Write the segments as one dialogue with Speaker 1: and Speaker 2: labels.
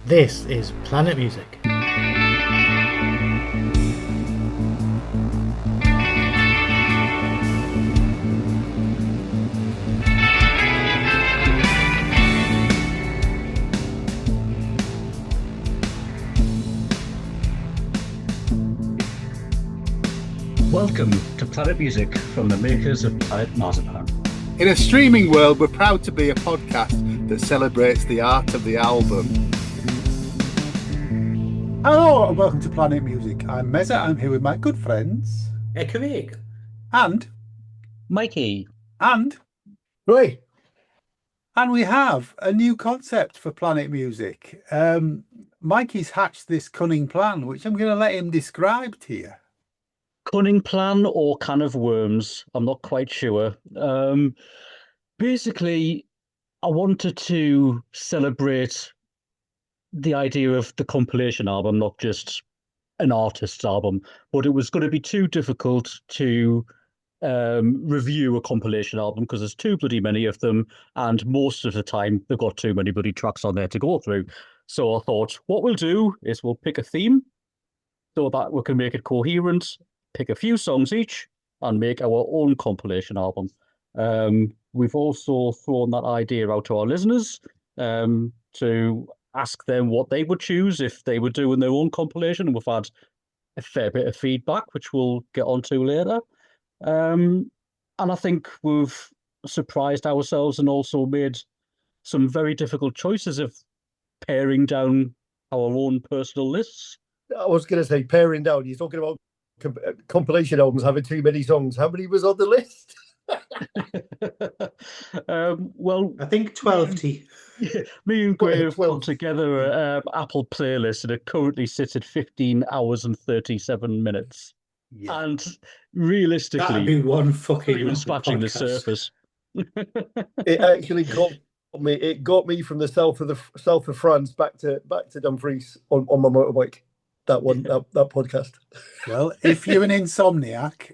Speaker 1: This is Planet Music.
Speaker 2: Welcome to Planet Music from the makers of Planet Marzipan.
Speaker 3: In a streaming world, we're proud to be a podcast that celebrates the art of the album.
Speaker 4: Hello and welcome to Planet Music. I'm Meza. I'm here with my good friends.
Speaker 5: Craig.
Speaker 4: And
Speaker 2: Mikey.
Speaker 4: And
Speaker 1: Roy.
Speaker 4: And we have a new concept for Planet Music. Mikey's hatched this cunning plan, which I'm going to let him describe to you.
Speaker 2: Cunning plan or can of worms? I'm not quite sure. Basically, I wanted to celebrate the idea of the compilation album, not just an artist's album, but it was going to be too difficult to review a compilation album because there's too bloody many of them, and most of the time they've got too many bloody tracks on there to go through. So I thought what we'll do is we'll pick a theme so that we can make it coherent, pick a few songs each, and make our own compilation album. We've also thrown that idea out to our listeners to ask them what they would choose if they were doing their own compilation. And we've had a fair bit of feedback, which we'll get onto later. And I think we've surprised ourselves and also made some very difficult choices of paring down our own personal lists.
Speaker 6: I was going to say paring down. You're talking about compilation albums having too many songs. How many was on the list?
Speaker 2: Well,
Speaker 5: I think 12.
Speaker 2: Me and Gray have
Speaker 6: 12.
Speaker 2: put together an Apple playlist, and it currently sits at 15 hours and 37 minutes.
Speaker 4: Yeah.
Speaker 2: And realistically,
Speaker 5: That'd be one fucking
Speaker 2: even scratching the
Speaker 5: podcast.
Speaker 2: surface.
Speaker 6: It actually got me. It got me from the south of France back to Dumfries on my motorbike. That one, that podcast.
Speaker 4: Well, if you're an insomniac,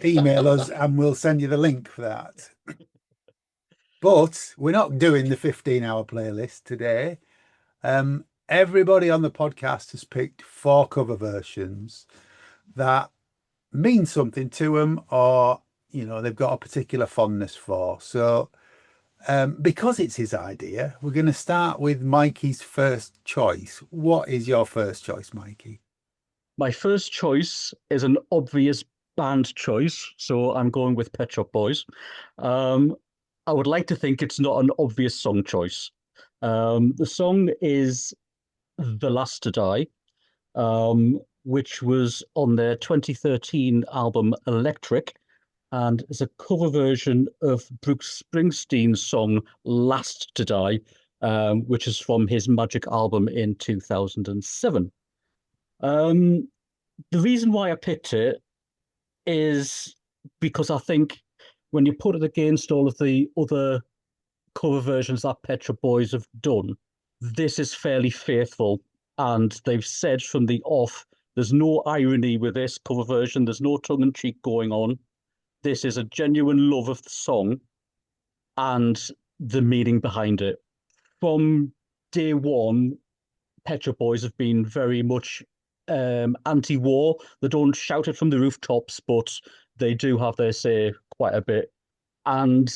Speaker 4: email us and we'll send you the link for that. But we're not doing the 15-hour playlist today. Everybody on the podcast has picked 4 cover versions that mean something to them, or they've got a particular fondness for. So because it's his idea, we're going to start with Mikey's first choice. What is your first choice, Mikey?
Speaker 2: My first choice is an obvious band choice, so I'm going with Pet Shop Boys. I would like to think it's not an obvious song choice. The song is The Last to Die, which was on their 2013 album Electric, and is a cover version of Bruce Springsteen's song Last to Die, which is from his Magic album in 2007. The reason why I picked it is because I think when you put it against all of the other cover versions that Pet Shop Boys have done, this is fairly faithful. And they've said from the off, there's no irony with this cover version. There's no tongue-in-cheek going on. This is a genuine love of the song and the meaning behind it. From day one, Pet Shop Boys have been very much anti-war. They don't shout it from the rooftops, but they do have their say quite a bit. And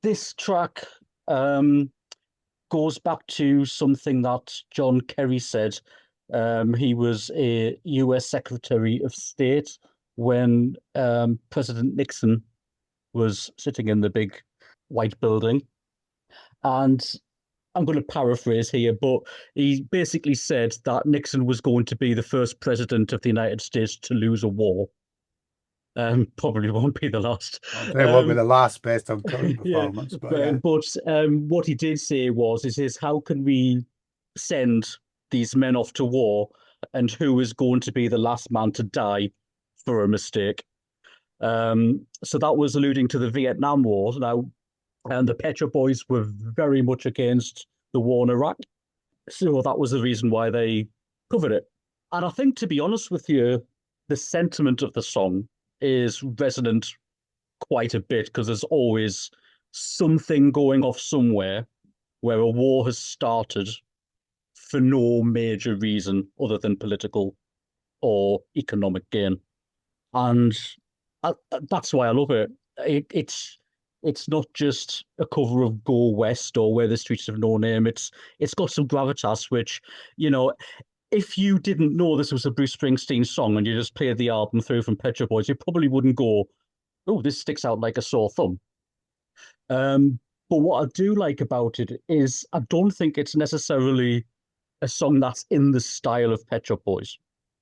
Speaker 2: this track goes back to something that John Kerry said. He was a US Secretary of State when President Nixon was sitting in the big white building. And I'm going to paraphrase here, but he basically said that Nixon was going to be the first president of the United States to lose a war. Probably won't be the last.
Speaker 4: They won't be the last based on current performance.
Speaker 2: Yeah, but what he did say is how can we send these men off to war, and who is going to be the last man to die for a mistake? So that was alluding to the Vietnam War. Now, and the Pet Shop Boys were very much against the war in Iraq. So that was the reason why they covered it. And I think, to be honest with you, the sentiment of the song is resonant quite a bit, because there's always something going off somewhere where a war has started for no major reason other than political or economic gain. And that's why I love it. It's not just a cover of Go West or Where the Streets Have No Name. It's got some gravitas, which, you know, if you didn't know this was a Bruce Springsteen song and you just played the album through from Pet Shop Boys, you probably wouldn't go, "Oh, this sticks out like a sore thumb." But what I do like about it is I don't think it's necessarily a song that's in the style of Pet Shop Boys.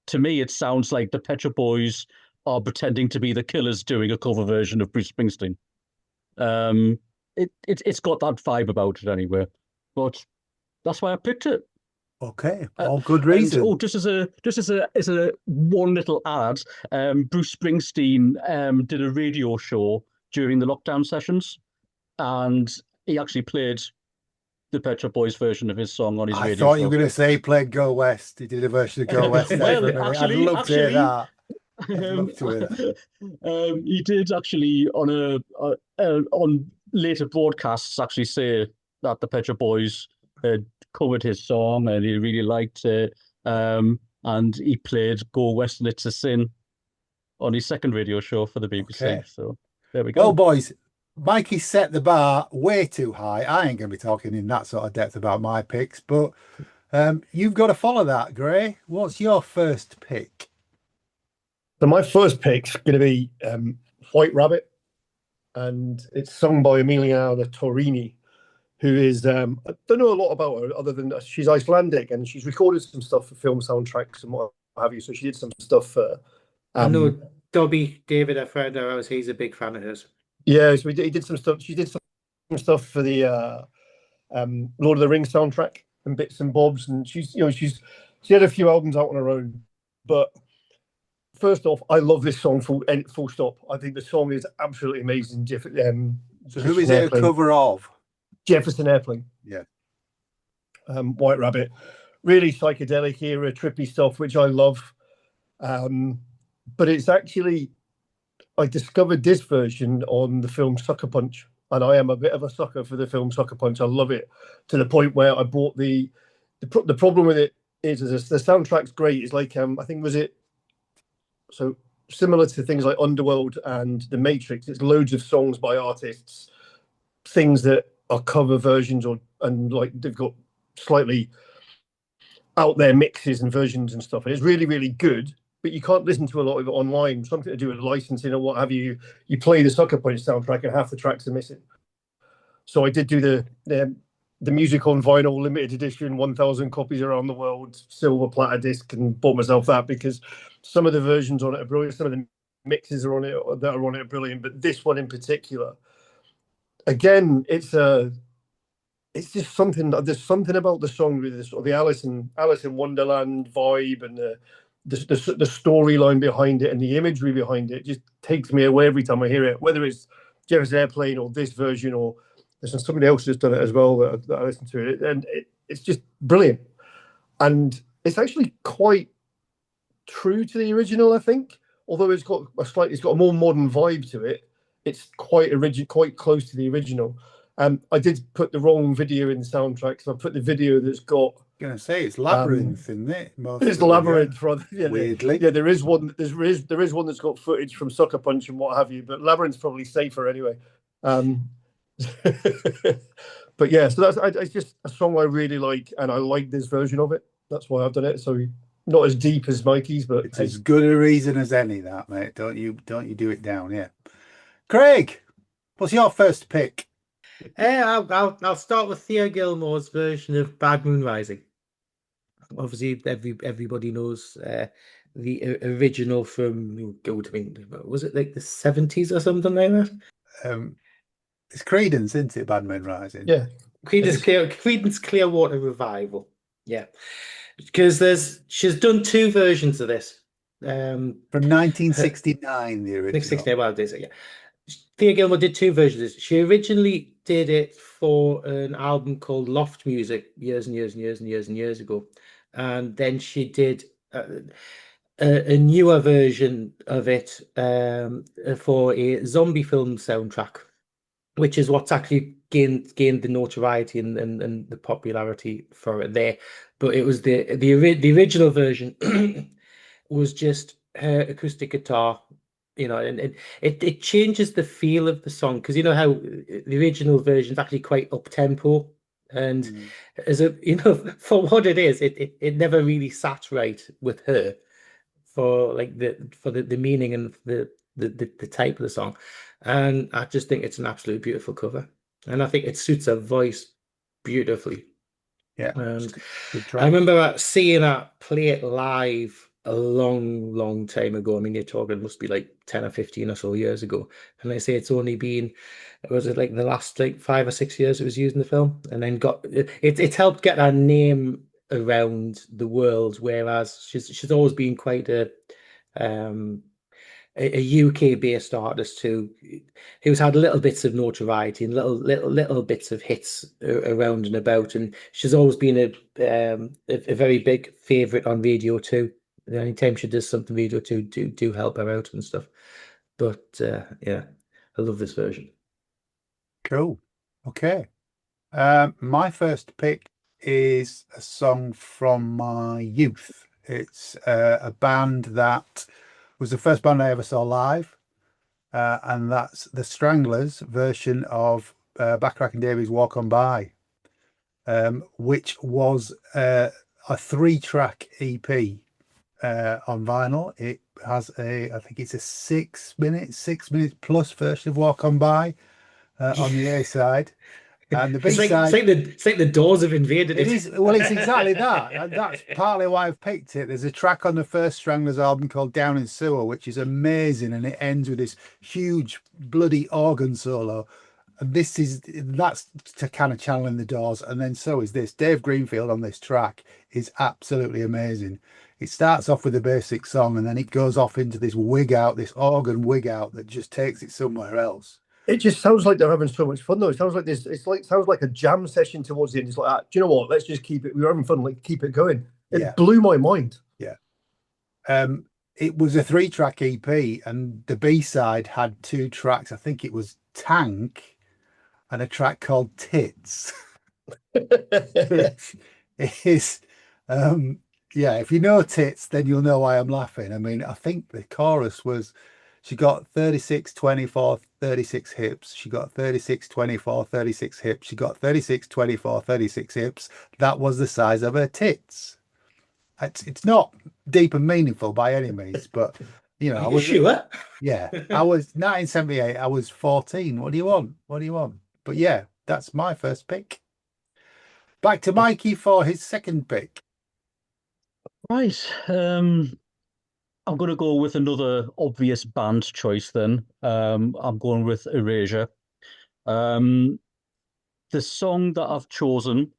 Speaker 2: To me, it sounds like the Pet Shop Boys are pretending to be the Killers doing a cover version of Bruce Springsteen. It's got that vibe about it anyway. But that's why I picked it.
Speaker 4: Okay, all good
Speaker 2: And,
Speaker 4: reason.
Speaker 2: just as a one little ad, Bruce Springsteen did a radio show during the lockdown sessions, and he actually played the Pet Shop Boys version of his song on his
Speaker 4: I
Speaker 2: radio
Speaker 4: thought
Speaker 2: show.
Speaker 4: you were going to say he played Go West. He did a version of Go West. There
Speaker 2: Well,
Speaker 4: for a minute.
Speaker 2: actually-
Speaker 4: I'd love to hear
Speaker 2: actually,
Speaker 4: that. I'd love to hear that.
Speaker 2: He did actually on later broadcasts actually say that the Pet Shop Boys had covered his song and he really liked it. And he played "Go West and It's a Sin" on his second radio show for the BBC.
Speaker 4: Okay.
Speaker 2: So there we go.
Speaker 4: Well, boys, Mikey set the bar way too high. I ain't going to be talking in that sort of depth about my picks, but you've got to follow that, Gray. What's your first pick?
Speaker 6: So my first pick's going to be White Rabbit, and it's sung by Emiliana Torini, who is, I don't know a lot about her other than she's Icelandic and she's recorded some stuff for film soundtracks and what have you. So she did some stuff for...
Speaker 5: I know Dobby, David, a friend of ours, he's a big fan of hers.
Speaker 6: Yeah, so he did some stuff. She did some stuff for the Lord of the Rings soundtrack and bits and bobs, and she had a few albums out on her own. But first off, I love this song full stop. I think the song is absolutely amazing.
Speaker 4: So who is it a cover of?
Speaker 6: Jefferson Airplane.
Speaker 4: Yeah.
Speaker 6: White Rabbit. Really psychedelic era, trippy stuff, which I love. But it's actually, I discovered this version on the film Sucker Punch, and I am a bit of a sucker for the film Sucker Punch. I love it to the point where I bought the problem with it is the soundtrack's great. It's like, I think, was it so similar to things like Underworld and The Matrix. It's loads of songs by artists, things that are cover versions and like they've got slightly out there mixes and versions and stuff. And it's really, really good, but you can't listen to a lot of it online. Something to do with licensing or what have you. You play the Sucker Punch soundtrack and half the tracks are missing. So I did do the music on vinyl, limited edition, 1,000 copies around the world, silver platter disc, and bought myself that because some of the versions on it are brilliant. Some of the mixes are on it that are on it are brilliant, but this one in particular, again, it's just something. There's something about the song with this, or the Alice in Wonderland vibe, and the storyline behind it and the imagery behind it just takes me away every time I hear it. Whether it's Jefferson Airplane or this version, or there's somebody else who's done it as well that I listen to it, and it's just brilliant. And it's actually quite true to the original, I think. Although it's got a more modern vibe to it. It's quite close to the original. I did put the wrong video in the soundtrack, so I put the video that's got.
Speaker 4: I'm going to say it's Labyrinth, isn't it?
Speaker 6: It's Labyrinth.
Speaker 4: Weirdly,
Speaker 6: there is one. There is one that's got footage from Sucker Punch and what have you, but Labyrinth's probably safer anyway. But yeah, so it's just a song I really like, and I like this version of it. That's why I've done it. So not as deep as Mikey's, but
Speaker 4: it's as good a reason as any, that, mate. Don't you do it down, yeah. Craig, what's your first pick?
Speaker 5: I'll start with Theo Gilmore's version of Bad Moon Rising. Obviously, everybody knows the original from was it like the 70s or something like that?
Speaker 4: It's Creedence, isn't it? Bad Moon Rising.
Speaker 6: Yeah,
Speaker 5: Creedence Clearwater Revival. Yeah, because she's done two versions of this.
Speaker 4: From 1969, the original.
Speaker 5: 1969, well, it is, yeah. Thea Gilmore did two versions. She originally did it for an album called Loft Music years and years and years and years and years ago, and then she did a newer version of it for a zombie film soundtrack. which is what's actually gained the notoriety and the popularity for it there. But it was the original version was just her acoustic guitar, and it changes the feel of the song, because you know how the original version is actually quite up tempo, and
Speaker 4: Mm.
Speaker 5: as a for what it is, it never really sat right with her for like the meaning and the type of the song. And I just think it's an absolutely beautiful cover. And I think it suits her voice beautifully.
Speaker 4: Yeah,
Speaker 5: And
Speaker 4: good
Speaker 5: I
Speaker 4: track.
Speaker 5: remember seeing her play it live a long, long time ago. I mean, you're talking must be like 10 or 15 or so years ago. And they say it's only been, was it like the last like 5 or 6 years it was used in the film? And then it's helped get her name around the world, whereas she's always been quite um a UK based artist who's had little bits of notoriety and little bits of hits around and about, and she's always been a very big favorite on Radio 2. Anytime she does something, Radio 2 do help her out and stuff. But yeah, I love this version.
Speaker 4: Cool. Okay. My first pick is a song from my youth. It's a band that was the first band I ever saw live, and that's the Stranglers' version of Bacharach and Davies' Walk On By, which was a 3-track EP on vinyl. It has I think it's a 6 minutes plus version of Walk On By on the A side. And the B
Speaker 5: It's like
Speaker 4: side,
Speaker 5: it's like the Doors have invaded
Speaker 4: it
Speaker 5: it.
Speaker 4: is, well, it's exactly that. And that's partly why I've picked it. There's a track on the first Stranglers album called Down in Sewer, which is amazing, and it ends with this huge bloody organ solo. And that's to kind of channel in the Doors. And then so is this. Dave Greenfield on this track is absolutely amazing. It starts off with a basic song, and then it goes off into this organ wig out that just takes it somewhere else.
Speaker 6: It just sounds like they're having so much fun, though. It sounds like this. Sounds like a jam session towards the end. It's like, do you know what? Let's just keep it. We were having fun. Like, keep it going. It blew my mind.
Speaker 4: Yeah. It was a 3-track EP, and the B side had 2 tracks. I think it was Tank and a track called Tits. It is, yeah. If you know Tits, then you'll know why I'm laughing. I mean, I think the chorus was, she got 36, 24, 36 hips. She got 36, 24, 36 hips. She got 36, 24, 36 hips. That was the size of her tits. It's not deep and meaningful by any means, but I was
Speaker 5: sure.
Speaker 4: Yeah, I was 1978. I was 14. What do you want? What do you want? But yeah, that's my first pick. Back to Mikey for his second pick.
Speaker 2: Right. I'm going to go with another obvious band choice then. I'm going with Erasure. The song that I've chosen,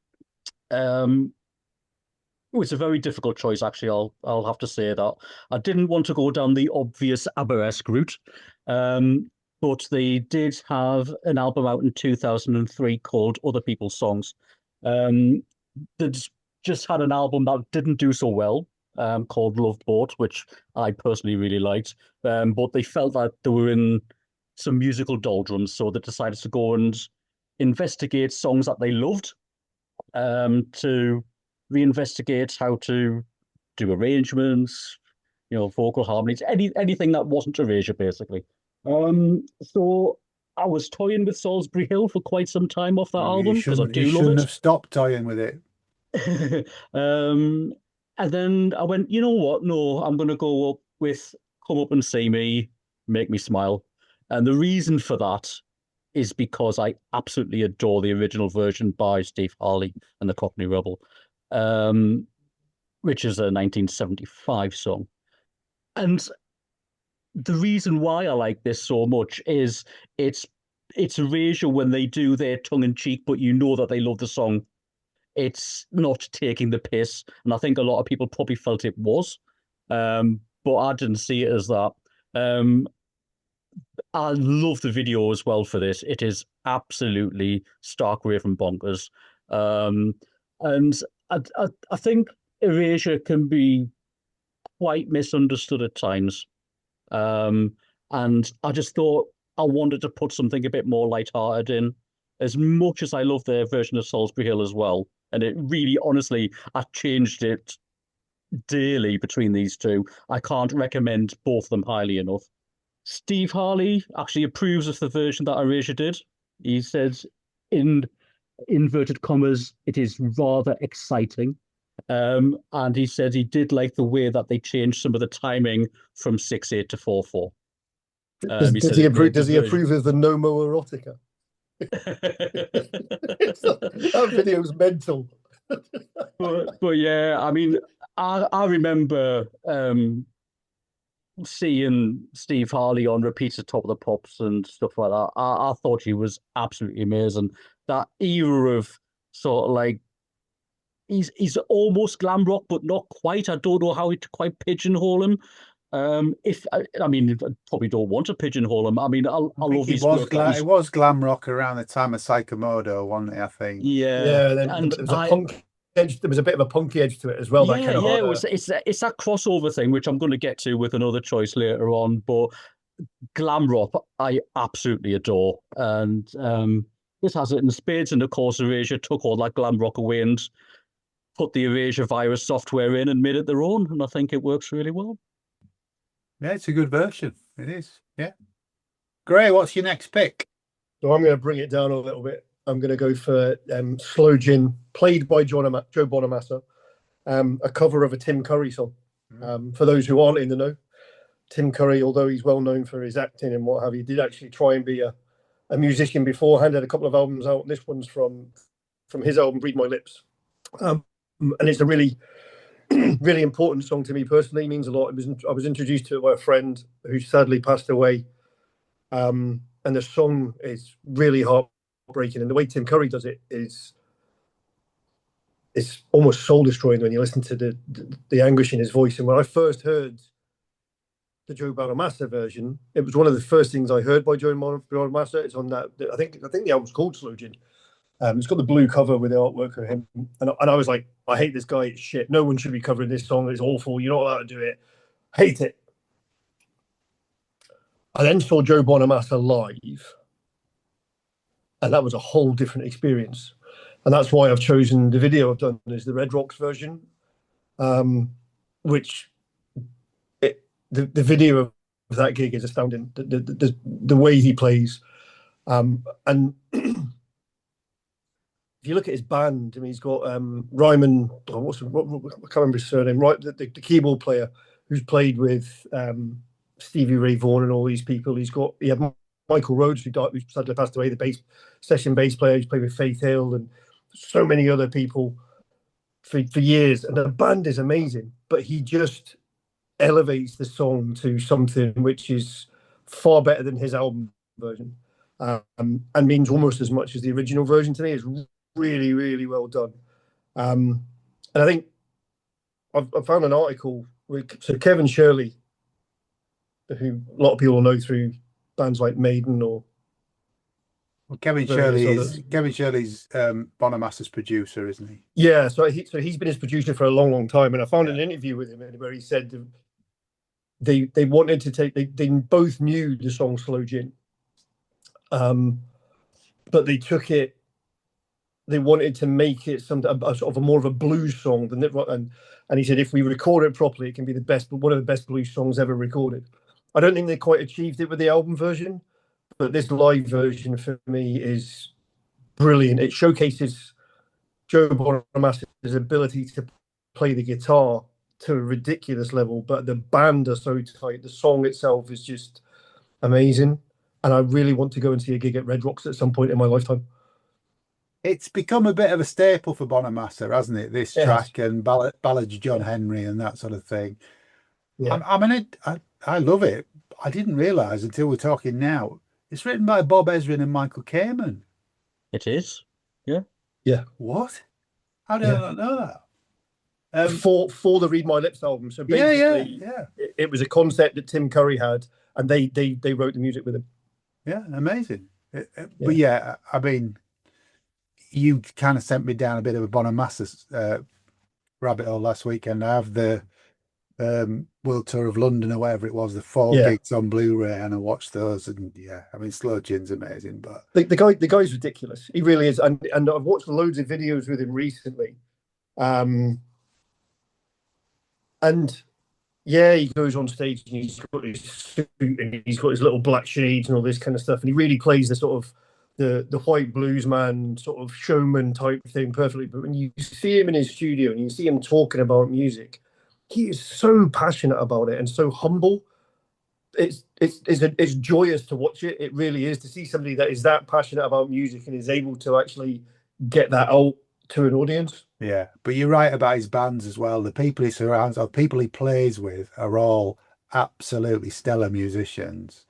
Speaker 2: it's a very difficult choice, actually. I'll have to say that. I didn't want to go down the obvious ABBA-esque route, but they did have an album out in 2003 called Other People's Songs. They just had an album that didn't do so well, called Love Boat, which I personally really liked. But they felt that they were in some musical doldrums, so they decided to go and investigate songs that they loved, to reinvestigate how to do arrangements, vocal harmonies, anything that wasn't Erasure, basically. So I was toying with Salisbury Hill for quite some time off that album, because I do
Speaker 4: You
Speaker 2: love
Speaker 4: shouldn't
Speaker 2: it.
Speaker 4: have stopped toying with it.
Speaker 2: And then I went, you know what? No, I'm going to go up with Come Up and See Me, Make Me Smile. And the reason for that is because I absolutely adore the original version by Steve Harley and the Cockney Rebel, which is a 1975 song. And the reason why I like this so much is it's Erasure when they do their tongue-in-cheek, but you know that they love the song. It's not taking the piss, and I think a lot of people probably felt it was, but I didn't see it as that. I love the video as well for this. It is absolutely stark raving bonkers, and I think Erasure can be quite misunderstood at times, and I just thought I wanted to put something a bit more lighthearted in. As much as I love their version of Salisbury Hill as well, and it really, honestly, I changed it daily between these two. I can't recommend both of them highly enough. Steve Harley actually approves of the version that Erasure did. He says, in inverted commas, it is rather exciting. And he said he did like the way that they changed some of the timing from 6/8 to 4/4.
Speaker 6: Does he approve of the Nomo erotica? That video's mental.
Speaker 2: but yeah, I mean, I remember seeing Steve Harley on repeats at Top of the Pops and stuff like that. I thought he was absolutely amazing. That era of sort of like he's almost glam rock, but not quite. I don't know how to quite pigeonhole him. If I mean, I probably don't want to pigeonhole him. I mean, I love his work.
Speaker 4: It was glam rock around the time of Psychomodo, wasn't it? I think.
Speaker 2: Yeah,
Speaker 6: and there was a punk edge. There was a bit of a punky edge to it as well.
Speaker 2: Yeah, it's that crossover thing, which I'm going to get to with another choice later on. But glam rock, I absolutely adore, and this has it in spades. And of course, Erasure took all that glam rock away and put the Erasure virus software in and made it their own, and I think it works really well.
Speaker 4: Yeah, it's a good version. It is. Yeah. Gray, what's your next pick?
Speaker 6: So I'm going to bring it down a little bit. I'm going to go for Slow Gin, played by Joe Bonamassa, a cover of a Tim Curry song. For those who aren't in the know, Tim Curry, although he's well known for his acting and what have you, did actually try and be a musician beforehand. Had a couple of albums out. And this one's from his album Read My Lips, and it's a really really important song to me personally. It means a lot. I was introduced to it by a friend who sadly passed away, and the song is really heartbreaking. And the way Tim Curry does it is it's almost soul destroying when you listen to the anguish in his voice. And when I first heard the Joe Bonamassa version, it was one of the first things I heard by Joe Bonamassa. It's on that. I think the album's called Slow Gin. It's got the blue cover with the artwork of him, and I was like, I hate this guy. It's shit. No one should be covering this song. It's awful. You're not allowed to do it. Hate it. I then saw Joe Bonamassa live, and that was a whole different experience. And that's why I've chosen the video I've done is the Red Rocks version, which the video of that gig is astounding. The way he plays, and if you look at his band, I mean, he's got Ryman. I can't remember his surname. Right, the keyboard player who's played with Stevie Ray Vaughan and all these people. He had Michael Rhodes, who sadly passed away, the session bass player who's played with Faith Hill and so many other people for years. And the band is amazing, but he just elevates the song to something which is far better than his album version, and means almost as much as the original version to me. It's really, really well done. And I think I found an article so Kevin Shirley, who a lot of people know through bands like Maiden or
Speaker 4: Kevin Shirley's Bonamassa's producer, isn't he?
Speaker 6: Yeah, so he's been his producer for a long, long time. And I found an interview with him where he said they wanted to they both knew the song Slow Gin, but they took it. They wanted to make it a sort of a more of a blues song than it, and he said if we record it properly, it can be one of the best blues songs ever recorded. I don't think they quite achieved it with the album version, but this live version for me is brilliant. It showcases Joe Bonamassa's ability to play the guitar to a ridiculous level, but the band are so tight. The song itself is just amazing, and I really want to go and see a gig at Red Rocks at some point in my lifetime.
Speaker 4: It's become a bit of a staple for Bonamassa, hasn't it? This track and ballads John Henry and that sort of thing. Yeah. I love it. I didn't realise until we're talking now. It's written by Bob Ezrin and Michael Kamen.
Speaker 2: It is. Yeah.
Speaker 6: Yeah.
Speaker 4: What? How did I not know that?
Speaker 6: For the Read My Lips album. So basically, it was a concept that Tim Curry had, and they wrote the music with him.
Speaker 4: Yeah, amazing. But yeah, I mean, you kind of sent me down a bit of a Bonamassa rabbit hole last weekend. I have the World Tour of London or whatever it was, the 4
Speaker 6: Yeah.
Speaker 4: gigs on Blu-ray, and I watched those. And yeah, I mean, Slow Gin's amazing, but
Speaker 6: The guy's ridiculous. He really is. And I've watched loads of videos with him recently. And yeah, he goes on stage and he's got his suit and he's got his little black shades and all this kind of stuff. And he really plays the sort of the white blues man sort of showman type thing perfectly. But when you see him in his studio and you see him talking about music, he is so passionate about it and so humble. It's joyous to watch it. It really is, to see somebody that is that passionate about music and is able to actually get that out to an audience.
Speaker 4: yeah. But you're right about his bands as well. The people he surrounds or people he plays with are all absolutely stellar musicians.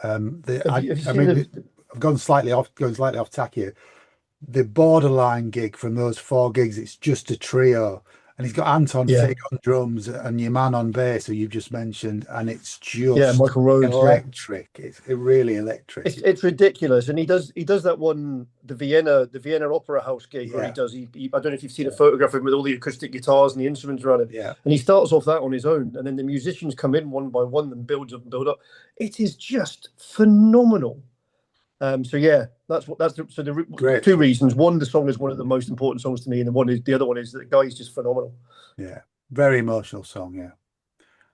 Speaker 6: Have you
Speaker 4: I
Speaker 6: seen
Speaker 4: mean, I've going slightly off tack here. The Borderline gig, from those 4 gigs, it's just a trio, and he's got Anton
Speaker 6: Yeah.
Speaker 4: Fig on drums and your man on bass, who you've just mentioned, and it's just
Speaker 6: Michael Rhodes,
Speaker 4: electric. It's really electric.
Speaker 6: It's ridiculous, and he does that one, the Vienna Opera House gig where
Speaker 4: Yeah.
Speaker 6: he does. I don't know if you've seen a photograph of him with all the acoustic guitars and the instruments around him.
Speaker 4: Yeah.
Speaker 6: And he starts off that on his own, and then the musicians come in one by one and build up and build up. It is just phenomenal. So yeah, the
Speaker 4: Great.
Speaker 6: 2 reasons. One, the song is one of the most important songs to me, and the other one is that the guy is just phenomenal.
Speaker 4: Yeah. Very emotional song. Yeah.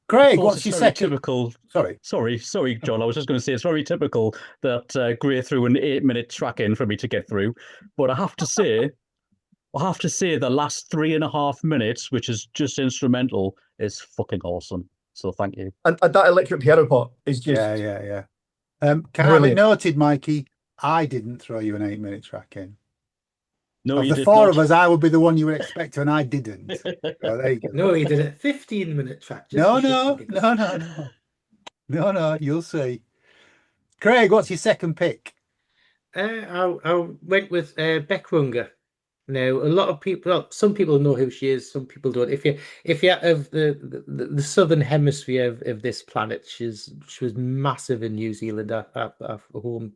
Speaker 4: Craig,
Speaker 2: course,
Speaker 4: what's
Speaker 2: it's
Speaker 4: your
Speaker 2: very
Speaker 4: second?
Speaker 2: typical.
Speaker 4: Sorry.
Speaker 2: Sorry, John. I was just going to say it's very typical that Gray threw an 8-minute track in for me to get through. But I have to say, the last 3.5 minutes, which is just instrumental, is fucking awesome. So thank you.
Speaker 6: And that electric piano part is just
Speaker 4: Yeah. Can I have it
Speaker 6: Brilliant.
Speaker 4: noted, Mikey? I didn't throw you an 8-minute track in.
Speaker 2: No,
Speaker 4: Of
Speaker 2: you
Speaker 4: the
Speaker 2: did
Speaker 4: 4
Speaker 2: not.
Speaker 4: of us, I would be the one you would expect, and I didn't. So there you go.
Speaker 5: No, he did a 15-minute track. Just
Speaker 4: No,
Speaker 5: for shits
Speaker 4: no,
Speaker 5: and giggles.
Speaker 4: no. You'll see. Craig, what's your second pick?
Speaker 5: I went with Beck Runger. Now, a lot of people, well, some people know who she is, some people don't. If you're of the southern hemisphere of this planet, she was massive in New Zealand, our home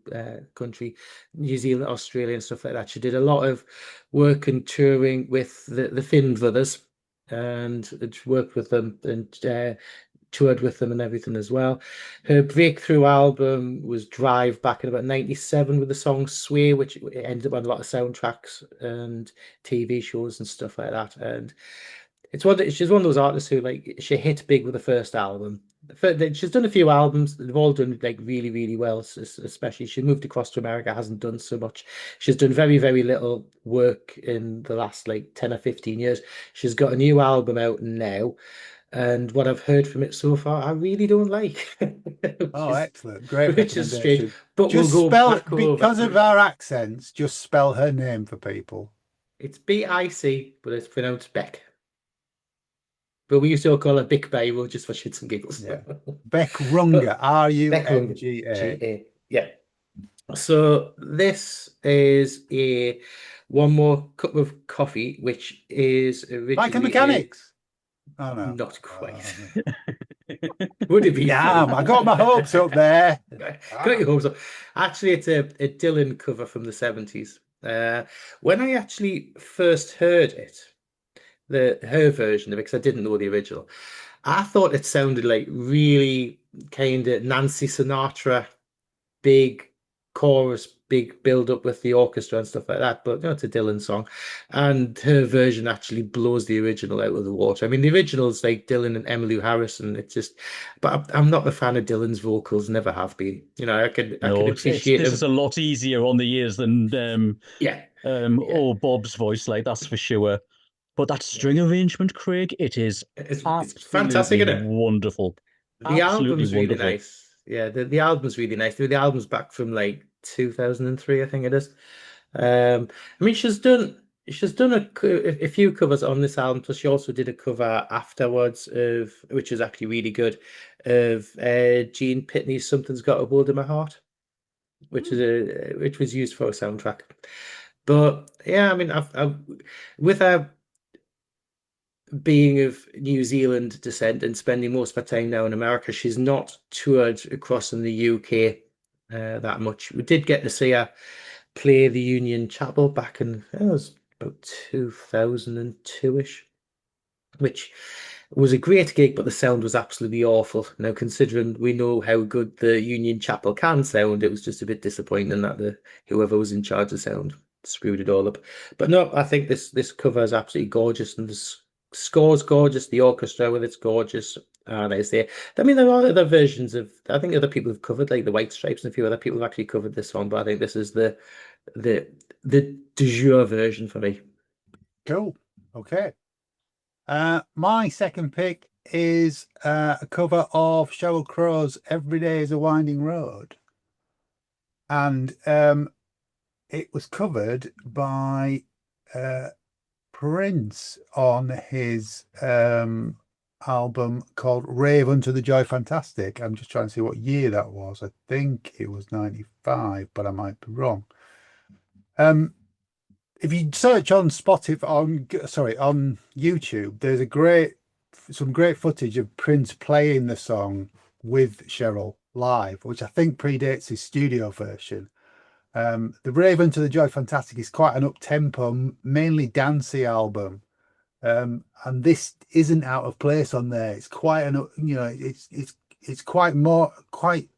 Speaker 5: country, New Zealand, Australia, and stuff like that. She did a lot of work and touring with the Finn brothers, and worked with them and toured with them and everything as well. Her breakthrough album was Drive back in about 97 with the song Sway, which ended up on a lot of soundtracks and TV shows and stuff like that. And she's one of those artists who, like, she hit big with the first album. She's done a few albums. They've all done like really, really well. Especially she moved across to America, hasn't done so much. She's done very, very little work in the last like 10 or 15 years. She's got a new album out now. And what I've heard from it so far, I really don't like.
Speaker 4: Excellent. Great
Speaker 5: Which is
Speaker 4: recommendation.
Speaker 5: strange. But
Speaker 4: Just
Speaker 5: we'll go
Speaker 4: spell,
Speaker 5: back over.
Speaker 4: because of our accents, just spell her name for people.
Speaker 5: It's BIC, but it's pronounced Beck. But we used to call her Bic Bay, just for shits and giggles.
Speaker 4: Yeah. Beck Runger, Runga.
Speaker 5: G-A. Yeah. So this is one more cup of coffee, which is originally
Speaker 4: Like a Mechanics. Oh no.
Speaker 5: Not quite.
Speaker 4: Oh,
Speaker 5: Would it be?
Speaker 4: Damn, I got my hopes up there.
Speaker 5: Got your hopes up. Actually, it's a Dylan cover from the 70s. When I actually first heard it, her version of it, because I didn't know the original, I thought it sounded like really kind of Nancy Sinatra, big chorus, big build up with the orchestra and stuff like that. But it's a Dylan song, and her version actually blows the original out of the water. I mean, the original's like Dylan and Emmylou Harris, and it's just. But I'm not a fan of Dylan's vocals. Never have been. I can appreciate.
Speaker 2: This is a lot easier on the ears than Bob's voice, like, that's for sure. But that string arrangement, Craig, it's
Speaker 5: fantastic, isn't it?
Speaker 2: Wonderful.
Speaker 5: The album's really nice. Yeah, the album's really nice. The album's back from like 2003, I think it is. I mean, she's done a few covers on this album. Plus, she also did a cover afterwards which is actually really good, of Gene Pitney's "Something's Got a Hold of My Heart," which was used for a soundtrack. But yeah, I mean, with her being of New Zealand descent and spending most of her time now in America, she's not toured across in the UK that much. We did get to see her play the Union Chapel back in, it was about 2002-ish, which was a great gig, but the sound was absolutely awful. Now, considering we know how good the Union Chapel can sound, it was just a bit disappointing that whoever was in charge of sound screwed it all up. But no, I think this cover is absolutely gorgeous, and the score's gorgeous. The orchestra with it's gorgeous. And I say, I mean, there are other versions of. I think other people have covered, like the White Stripes, and a few other people have actually covered this one. But I think this is the de jour version for me.
Speaker 4: Cool. Okay. My second pick is a cover of Sheryl Crow's "Every Day Is a Winding Road," and it was covered by Prince on his album called "Rave Unto the Joy Fantastic." I'm just trying to see what year that was. I think it was 95, but I might be wrong. If you search on Spotify, on YouTube, there's some great footage of Prince playing the song with Sheryl live, which I think predates his studio version. The Rave Unto the Joy Fantastic is quite an up-tempo, mainly dancey album, and this isn't out of place on there. It's quite it's quite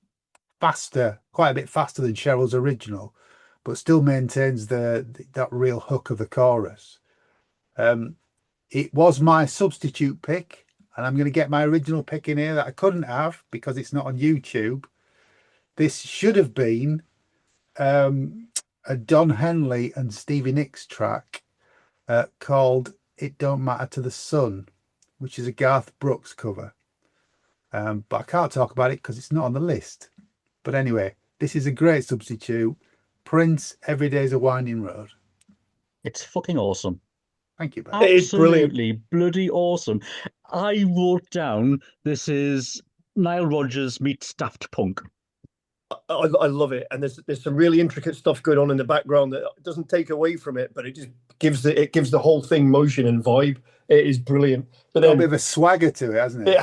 Speaker 4: faster, quite a bit faster than Cheryl's original, but still maintains that real hook of the chorus. It was my substitute pick, and I'm going to get my original pick in here that I couldn't have because it's not on YouTube. This should have been a Don Henley and Stevie Nicks track called "It Don't Matter to the Sun," which is a Garth Brooks cover. But I can't talk about it because it's not on the list. But anyway, this is a great substitute. Prince, "Every Day's a Winding Road."
Speaker 2: It's fucking awesome.
Speaker 4: Thank you, Ben.
Speaker 6: It is brilliant.
Speaker 2: Absolutely bloody awesome. I wrote down this is Nile Rodgers meets Daft Punk.
Speaker 6: I love it, and there's some really intricate stuff going on in the background that doesn't take away from it, but it just gives the whole thing motion and vibe. It is brilliant. But
Speaker 4: Got
Speaker 6: then
Speaker 4: a bit of a swagger to it, hasn't it?
Speaker 6: it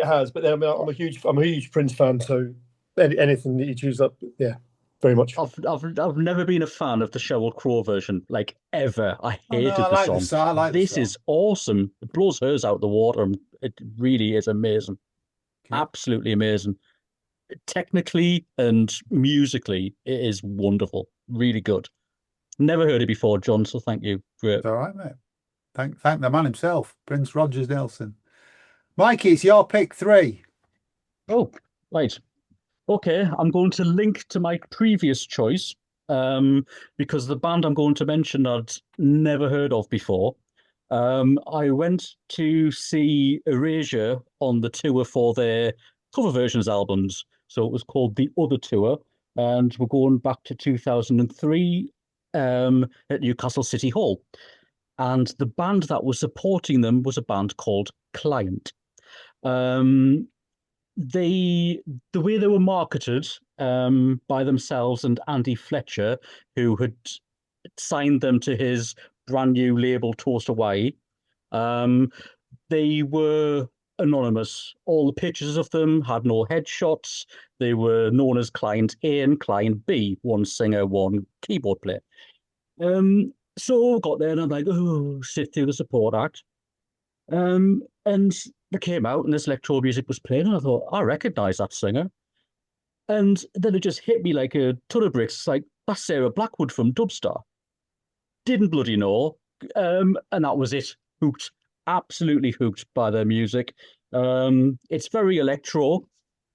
Speaker 6: has. But then I'm a huge Prince fan, so anything that you choose up, yeah, very much.
Speaker 2: I've never been a fan of the Sheryl Crow version, like ever. I hated
Speaker 4: I like
Speaker 2: the
Speaker 4: the
Speaker 2: song.
Speaker 4: song. I like the
Speaker 2: This
Speaker 4: song.
Speaker 2: is awesome. It blows hers out the water. And it really is amazing.
Speaker 4: Okay.
Speaker 2: Absolutely amazing. Technically and musically, it is wonderful. Really good. Never heard it before, John, so thank you. Great.
Speaker 4: It's all right, mate. Thank the man himself, Prince Rogers Nelson. Mikey, it's your pick 3.
Speaker 2: Oh, right. Okay, I'm going to link to my previous choice because the band I'm going to mention I'd never heard of before. I went to see Erasure on the tour for their cover versions albums. So it was called The Other Tour, and we're going back to 2003 at Newcastle City Hall. And the band that was supporting them was a band called Client. The way they were marketed by themselves and Andy Fletcher, who had signed them to his brand new label Toast Hawaii, they were anonymous. All the pictures of them had no headshots. They were known as Client A and Client B, one singer, one keyboard player. So I got there and I'm like, oh, sit through the support act. And they came out and this electro music was playing, and I thought, I recognise that singer. And then it just hit me like a ton of bricks. It's like, that's Sarah Blackwood from Dubstar. Didn't bloody know. And that was it. Hooked. Absolutely hooked by their music. It's very electro.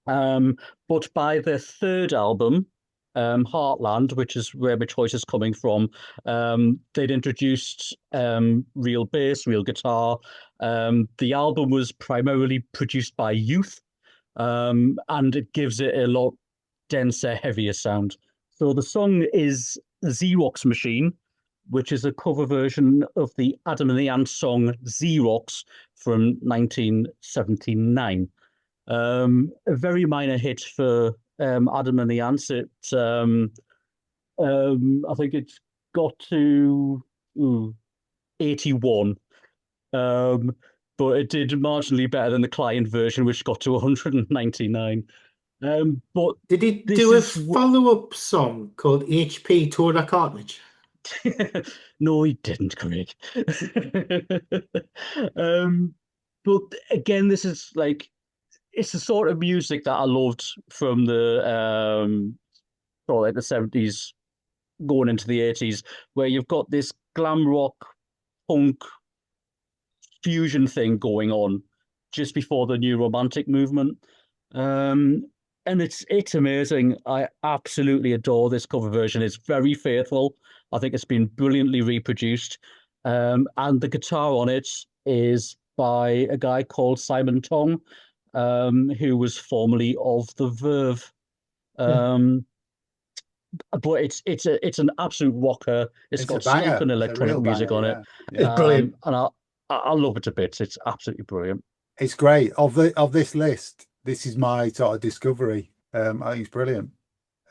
Speaker 2: But by their third album, Heartland, which is where my choice is coming from, they'd introduced real bass, real guitar. The album was primarily produced by youth, and it gives it a lot denser, heavier sound. So the song is Xerox Machine, which is a cover version of the Adam and the Ant song Xerox from 1979. A very minor hit for Adam and the Ants. I think it's got to 81, but it did marginally better than the Client version, which got to 199. But
Speaker 5: did he do a follow-up song called HP Tore That Cartilage?
Speaker 2: No, he didn't, Craig. but again, this is like it's the sort of music that I loved from the sort of like the 70s going into the 80s, where you've got this glam rock punk fusion thing going on just before the new romantic movement. And it's amazing. I absolutely adore this cover version. It's very faithful. I think it's been brilliantly reproduced. And the guitar on it is by a guy called Simon Tong, who was formerly of the Verve. But it's an absolute rocker. It's got
Speaker 4: a banger.
Speaker 2: smoke and
Speaker 4: It's a
Speaker 2: electronic
Speaker 4: real
Speaker 2: music
Speaker 4: banger,
Speaker 2: on it.
Speaker 4: yeah.
Speaker 6: It's brilliant.
Speaker 2: And I love it to bits. It's absolutely brilliant.
Speaker 4: It's great. Of this list, this is my sort of discovery. I think it's brilliant.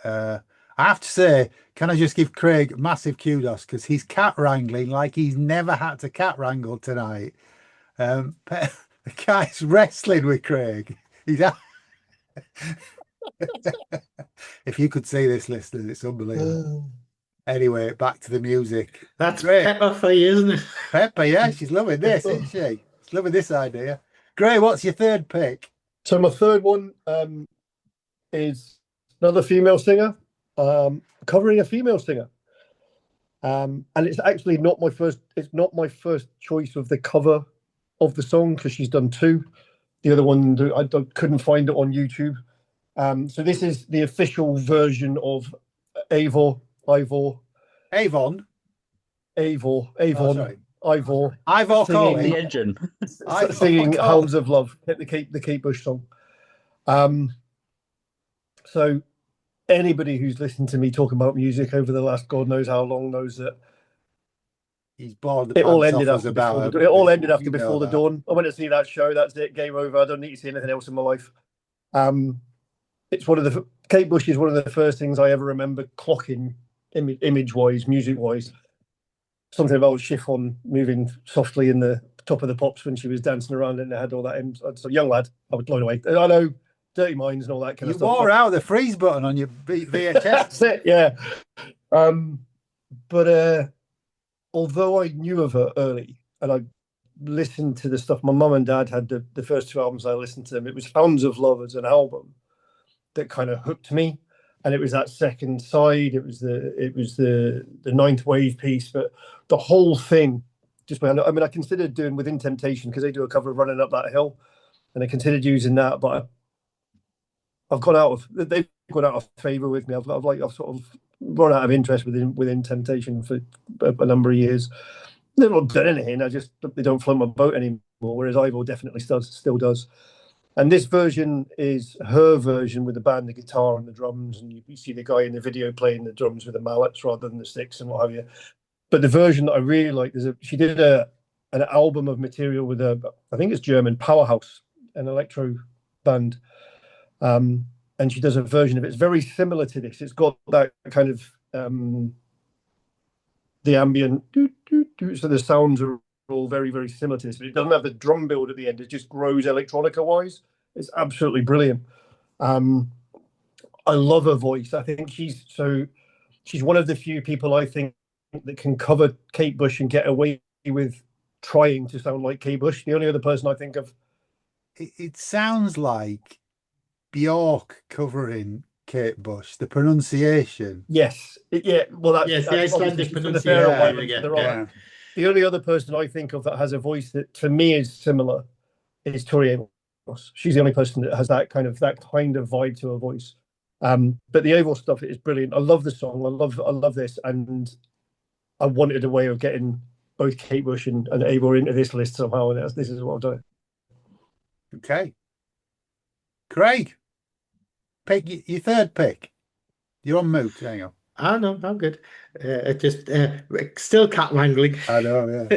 Speaker 4: I have to say, can I just give Craig massive kudos because he's cat wrangling like he's never had to cat wrangle tonight. The guy's wrestling with Craig. He's if you could see this, listeners, it's unbelievable. Anyway, back to the music.
Speaker 5: That's
Speaker 4: Great.
Speaker 5: Pepper for you, isn't it?
Speaker 4: Pepper, yeah, she's loving this, isn't she? She's loving this idea. Gray, what's your third pick?
Speaker 6: So my third one is another female singer, covering a female singer. And it's actually not my first. It's not my first choice of the cover of the song because she's done two. The other one couldn't find it on YouTube. So this is the official version of Avon.
Speaker 4: Ivor
Speaker 2: Singing the
Speaker 4: Coley.
Speaker 2: engine.
Speaker 6: Singing Hounds of Love, the Kate Bush song. So anybody who's listened to me talk about music over the last God knows how long knows that
Speaker 4: He's bored.
Speaker 6: it all ended after Before the Dawn. I went to see that show. That's it. Game over. I don't need to see anything else in my life. It's one of the Kate Bush is one of the first things I ever remember clocking image-wise, music-wise. Something about chiffon moving softly in the top of the pops when she was dancing around and it had all that. As a young lad, I was blown away. I know Dirty Minds and all that kind of stuff.
Speaker 4: You wore out the freeze button on your VHS.
Speaker 6: That's it, yeah. But although I knew of her early and I listened to the stuff, my mum and dad had the first two albums I listened to them. It was Hounds of Love as an album that kind of hooked me. And it was that second side. It was the Ninth Wave piece, but the whole thing just. I mean, I considered doing Within Temptation because they do a cover of Running Up That Hill, and I considered using that, but they've gone out of favor with me. I've sort of run out of interest within Temptation for a number of years. They've not done anything. They don't float my boat anymore. Whereas Ivor definitely still does. And this version is her version with the band, the guitar and the drums, and you see the guy in the video playing the drums with the mallets rather than the sticks and what have you. But the version that I really like she did an album of material with I think it's German, Powerhouse, an electro band, and she does a version of it. It's very similar to this. It's got that kind of the ambient, so the sounds are all very, very similar to this, but it doesn't have the drum build at the end. It just grows electronica wise. It's absolutely brilliant. I love her voice. I think she's one of the few people I think that can cover Kate Bush and get away with trying to sound like Kate Bush. The only other person I think of.
Speaker 4: It sounds like Bjork covering Kate Bush. The pronunciation.
Speaker 6: Yes. Well, that's
Speaker 5: yes, the Icelandic
Speaker 6: pronunciation. The only other person I think of that has a voice that to me is similar is Tori Amos. She's the only person that has that kind of vibe to her voice. But the Avon stuff is brilliant. I love the song. I love this, and I wanted a way of getting both Kate Bush and Avon into this list somehow, and this is what I've done.
Speaker 4: Okay, Craig, pick your third pick. You're on mute. Hang on.
Speaker 5: Oh, no, I'm good. Just still cat wrangling.
Speaker 4: I know,
Speaker 5: yeah.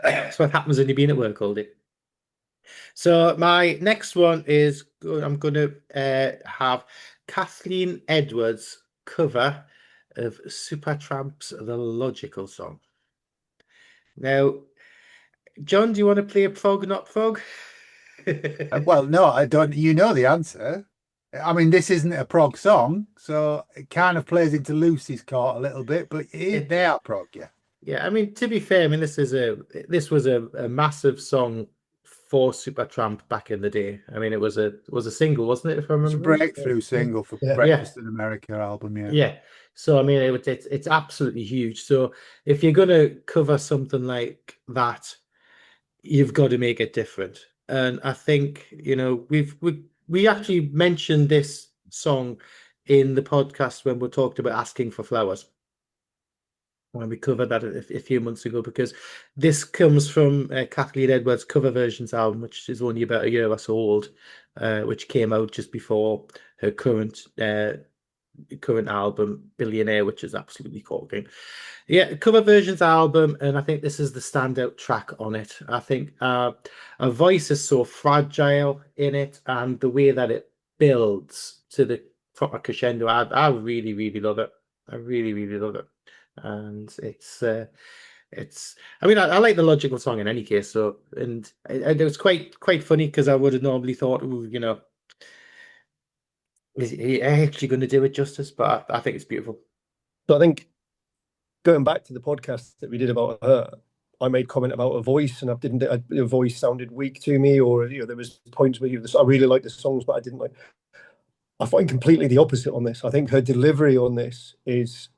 Speaker 5: That's what happens when you've been at work all day. So my next one is I'm going to have Kathleen Edwards' cover of Supertramp's The Logical Song. Now, John, do you want to play a prog, not prog?
Speaker 4: Well, no, I don't. You know the answer. I mean, this isn't a prog song, so it kind of plays into Lucy's court a little bit, but they are prog, yeah.
Speaker 5: Yeah, I mean, to be fair, I mean, this was a massive song for Supertramp back in the day. I mean, it was a single, wasn't it? If I
Speaker 4: It's a
Speaker 5: remember right?
Speaker 4: breakthrough single for
Speaker 6: Yeah.
Speaker 4: Breakfast in America album, yeah.
Speaker 5: Yeah. So I mean, it's absolutely huge. So if you're gonna cover something like that, you've got to make it different. And I think, we actually mentioned this song in the podcast when we talked about Asking for Flowers, when we covered that a few months ago, because this comes from Kathleen Edwards' cover versions album, which is only about a year or so old, which came out just before her current album, Billionaire, which is absolutely corking. Yeah, cover versions album, and I think this is the standout track on it. I think her voice is so fragile in it, and the way that it builds to the proper crescendo, I really, really love it. I really, really love it. And it's I mean, I like the Logical song in any case, so and it was quite funny because I would have normally thought, ooh, is he actually going to do it justice? But I think it's beautiful.
Speaker 6: So I think going back to the podcast that we did about her, I made comment about her voice, and her voice sounded weak to me, or there was points where I really liked the songs, but I didn't like. I find completely the opposite on this. I think her delivery on this is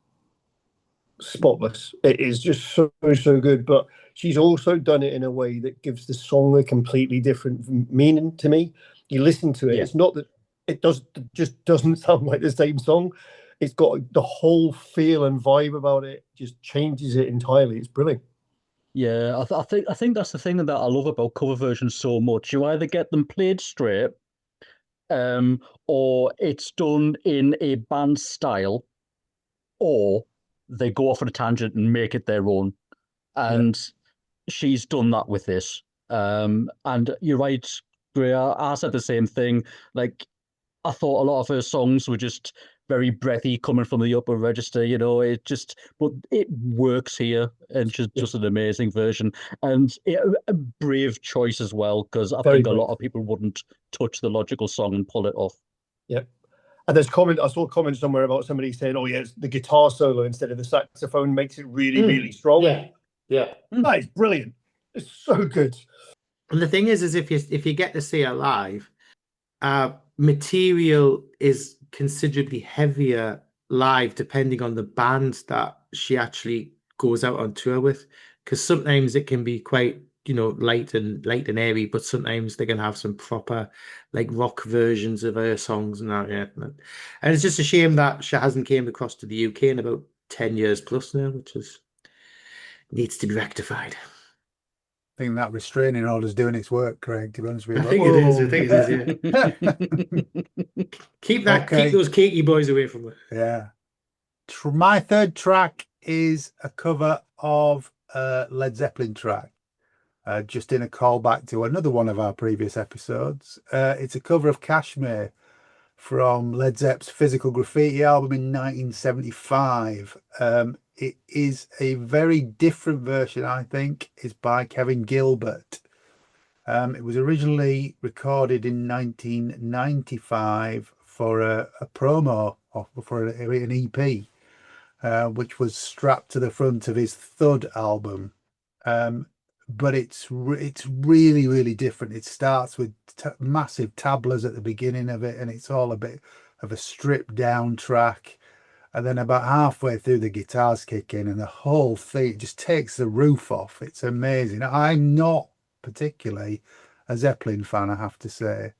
Speaker 6: spotless. It is just so good, but she's also done it in a way that gives the song a completely different meaning to me. You listen to it,
Speaker 2: Yeah.
Speaker 6: it's not that it just doesn't sound like the same song. It's got the whole feel and vibe about it, just changes it entirely. It's brilliant.
Speaker 2: Yeah, I think that's the thing that I love about cover versions so much. You either get them played straight, or it's done in a band style, or they go off on a tangent and make it their own. And she's done that with this. And you're right, Greer. I said the same thing. Like, I thought a lot of her songs were just very breathy, coming from the upper register. But it works here, and just an amazing version, and a brave choice as well, because I
Speaker 6: Very
Speaker 2: think a
Speaker 6: brave.
Speaker 2: lot of people wouldn't touch the Logical song and pull it off.
Speaker 6: Yep. And I saw a comment somewhere about somebody saying, "Oh yeah, the guitar solo instead of the saxophone makes it really, really strong."
Speaker 5: Yeah.
Speaker 6: That is brilliant. It's so good.
Speaker 5: And the thing is if you get to see her live, material is considerably heavier live, depending on the band that she actually goes out on tour with. Because sometimes it can be quite, light and airy, but sometimes they can have some proper like rock versions of her songs and that. Yeah, and it's just a shame that she hasn't came across to the UK in about 10 years plus now, which needs to be rectified.
Speaker 4: I think that restraining order's doing its work, Craig, to be honest with you.
Speaker 5: I think it is. I think it is, yeah. Keep those cakey boys away from her.
Speaker 4: Yeah. My third track is a cover of a Led Zeppelin track, just in a callback to another one of our previous episodes. It's a cover of Kashmir from Led Zepp's Physical Graffiti album in 1975. It is a very different version, I think. It's by Kevin Gilbert. It was originally recorded in 1995 for a promo or for an EP, which was strapped to the front of his Thud album. But it's really, really different. It starts with massive tablas at the beginning of it, and it's all a bit of a stripped down track. And then about halfway through, the guitars kick in, and the whole thing just takes the roof off. It's amazing. I'm not particularly a Zeppelin fan, I have to say.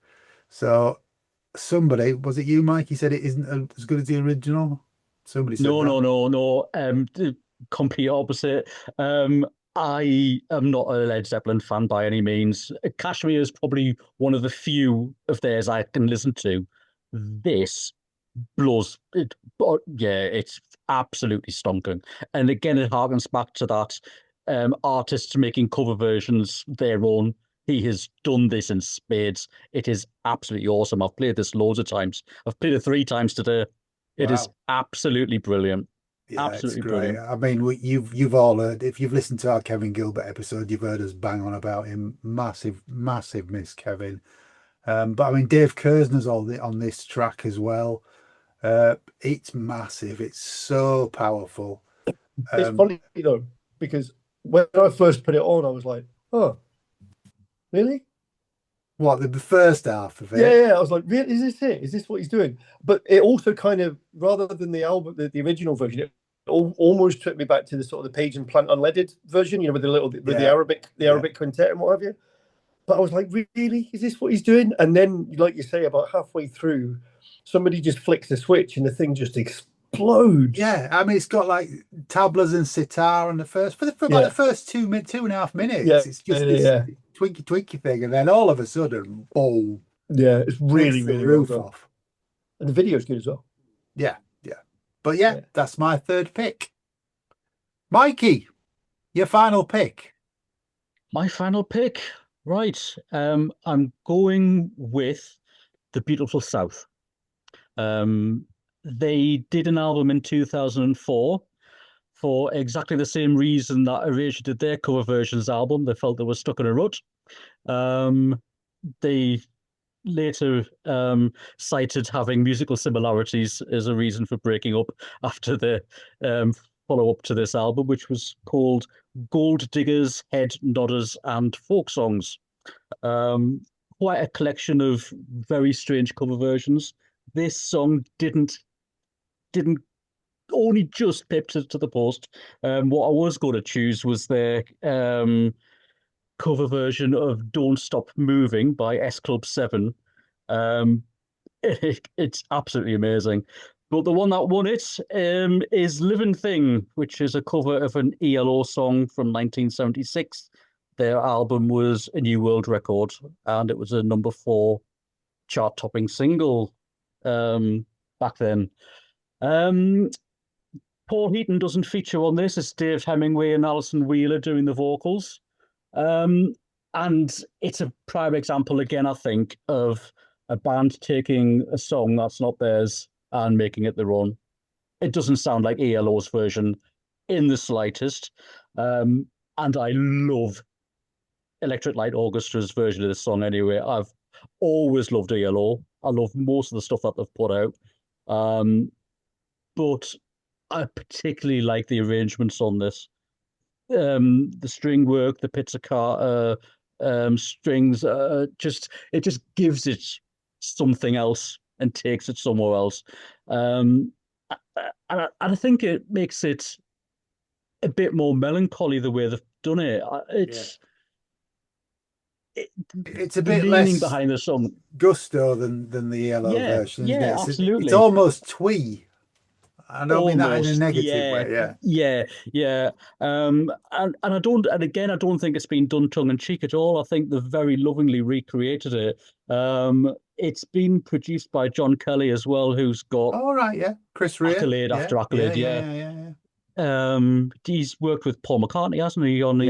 Speaker 4: So somebody, was it you, Mike? He said it isn't as good as the original. Somebody said that.
Speaker 2: No. The complete opposite. I am not a Led Zeppelin fan by any means. Kashmir is probably one of the few of theirs I can listen to. This blows it, but yeah, it's absolutely stonking. And again, it harkens back to that artists making cover versions their own. He has done this in spades. It is absolutely awesome. I've played this loads of times. I've played it 3 times today. It is absolutely brilliant.
Speaker 4: Yeah,
Speaker 2: absolutely
Speaker 4: it's great.
Speaker 2: brilliant.
Speaker 4: I mean, you've all heard, if you've listened to our Kevin Gilbert episode, you've heard us bang on about him. Massive miss Kevin. But I mean, Dave Kersner's on this track as well. It's massive. It's so powerful.
Speaker 6: It's funny, because when I first put it on, I was like, oh, really?
Speaker 4: What, the first half of it?
Speaker 6: Yeah. I was like, really? Is this it? Is this what he's doing? But it also kind of, rather than the album, the original version, it almost took me back to the sort of the Page and Plant unleaded version, with the Arabic quintet and what have you. But I was like, really? Is this what he's doing? And then, like you say, about halfway through, somebody just flicks the switch and the thing just explodes.
Speaker 4: Yeah, I mean, it's got like tablas and sitar on the first like the first 2.5 minutes.
Speaker 6: Yeah.
Speaker 4: It's just this twinky thing, and then all of a sudden, boom!
Speaker 6: Yeah, it's really
Speaker 4: the
Speaker 6: well
Speaker 4: roof
Speaker 6: done.
Speaker 4: off.
Speaker 6: And the video's good as well.
Speaker 4: Yeah. But yeah, that's my third pick. Mikey, your final pick.
Speaker 2: My final pick, right? I'm going with The Beautiful South. They did an album in 2004 for exactly the same reason that Erasure did their cover versions album. They felt they were stuck in a rut. They later cited having musical similarities as a reason for breaking up after the follow-up to this album, which was called Gold Diggers, Head Nodders, and Folk Songs. Quite a collection of very strange cover versions. This song didn't only just pipped it to the post. What I was going to choose was their cover version of Don't Stop Moving by S Club 7. It's absolutely amazing. But the one that won it is Living Thing, which is a cover of an ELO song from 1976. Their album was a New World Record, and it was a number 4 chart-topping single back then. Paul Heaton doesn't feature on this. It's Dave Hemingway and Alison Wheeler doing the vocals. And it's a prime example, again, I think, of a band taking a song that's not theirs and making it their own. It doesn't sound like ELO's version in the slightest. And I love Electric Light Orchestra's version of this song anyway. I've always loved ELO. I love most of the stuff that they've put out. But I particularly like the arrangements on this. The string work, the pizzicato strings, it just gives it something else and takes it somewhere else. And I think it makes it a bit more melancholy the way they've done it.
Speaker 4: It's a bit
Speaker 2: leaning
Speaker 4: less
Speaker 2: behind the song
Speaker 4: gusto than the yellow version.
Speaker 2: Yeah,
Speaker 4: It's
Speaker 2: absolutely.
Speaker 4: It's almost twee. I don't mean that in a
Speaker 2: Almost,
Speaker 4: negative way.
Speaker 2: Yeah. And I don't, and again, I don't think it's been done tongue in cheek at all. I think they've very lovingly recreated it. It's been produced by John Kelly as well, who's got
Speaker 4: Chris Rea,
Speaker 2: accolade after accolade. He's worked with Paul McCartney, hasn't he? On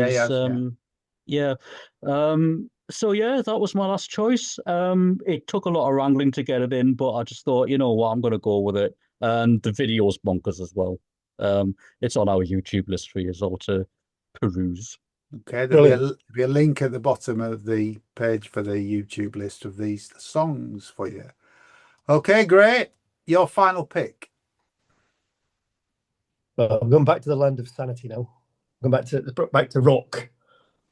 Speaker 2: So yeah, that was my last choice. It took a lot of wrangling to get it in, but I just thought, you know what, I'm going to go with it. And the video's bonkers as well. It's on our YouTube list for you all to peruse.
Speaker 4: Okay, there'll be a link at the bottom of the page for the YouTube list of these songs for you. Okay, great. Your final pick.
Speaker 6: I'm going back to the land of sanity now. I'm going back to rock,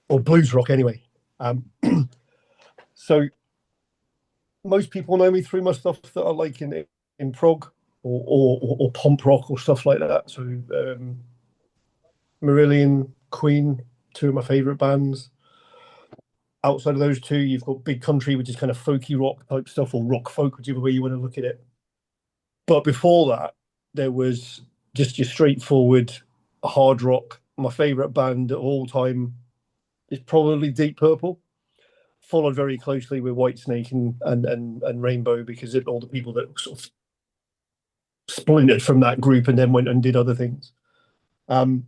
Speaker 6: or blues rock anyway. So most people know me through my stuff that I like in prog or pump rock or stuff like that. So Marillion, Queen, two of my favourite bands. Outside of those two, you've got Big Country, which is kind of folky rock type stuff, or rock folk, whichever way you want to look at it. But before that, there was just your straightforward hard rock. My favourite band of all time is probably Deep Purple, followed very closely with Whitesnake and Rainbow, because of all the people that sort of splintered from that group and then went and did other things. And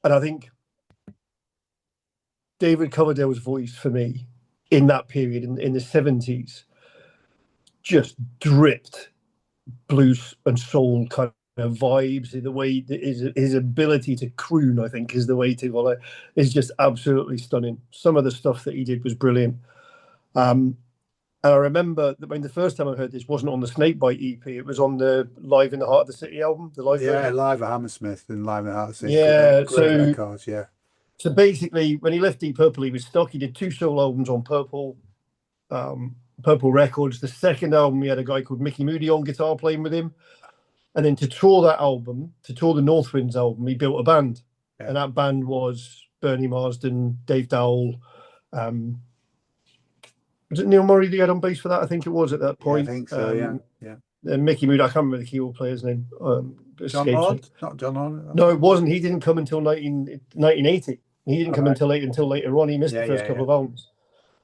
Speaker 6: I think David Coverdale's voice for me in that period in the 70s just dripped blues and soul kind of vibes. In the way his ability to croon, I think, is the way to call it, is just absolutely stunning. Some of the stuff that he did was brilliant. And I remember that when the first time I heard this wasn't on the Snakebite EP, it was on the Live in the Heart of the City album, the live
Speaker 4: Yeah,
Speaker 6: version.
Speaker 4: live at Hammersmith and live at Heart of City.
Speaker 6: Yeah,
Speaker 4: great records, yeah.
Speaker 6: So basically, when he left Deep Purple, he was stuck. He did 2 solo albums on Purple Records. The second album, he had a guy called Mickey Moody on guitar playing with him. And then to tour that album, to tour the Northwinds album, he built a band.
Speaker 4: Yeah.
Speaker 6: And that band was Bernie Marsden, Dave Dowell. Was it Neil Murray that he had on bass for that? I think it was at that point.
Speaker 4: Yeah, I think so, yeah.
Speaker 6: And Mickey Moody, I can't remember the keyboard player's name.
Speaker 4: John Hord? Not John Hord?
Speaker 6: No, it wasn't. He didn't come until 1980. He didn't come until later on. He missed the first couple of albums.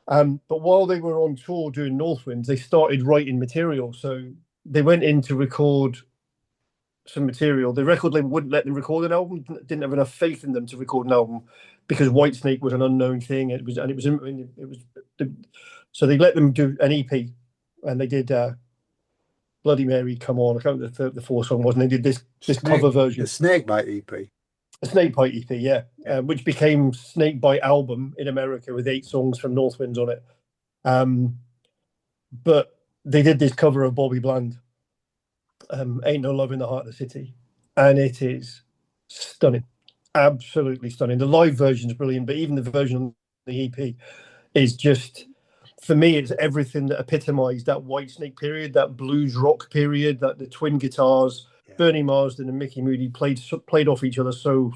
Speaker 6: But while they were on tour doing Northwinds, they started writing material. So they went in to record some material. The record label wouldn't let them record an album. Didn't have enough faith in them to record an album because Whitesnake was an unknown thing. So they let them do an EP, and they did Bloody Mary, Come On. I can't remember the 4 song was, and they did this cover version.
Speaker 4: The Snakebite EP.
Speaker 6: A Snakebite EP, yeah. Which became Snakebite album in America with 8 songs from Northwinds on it. But they did this cover of Bobby Bland, Ain't No Love in the Heart of the City, and it is stunning, absolutely stunning. The live version is brilliant, but even the version on the EP is just, for me, it's everything that epitomized that Whitesnake period, that blues rock period, that the twin guitars. Bernie Marsden and Mickey Moody played off each other so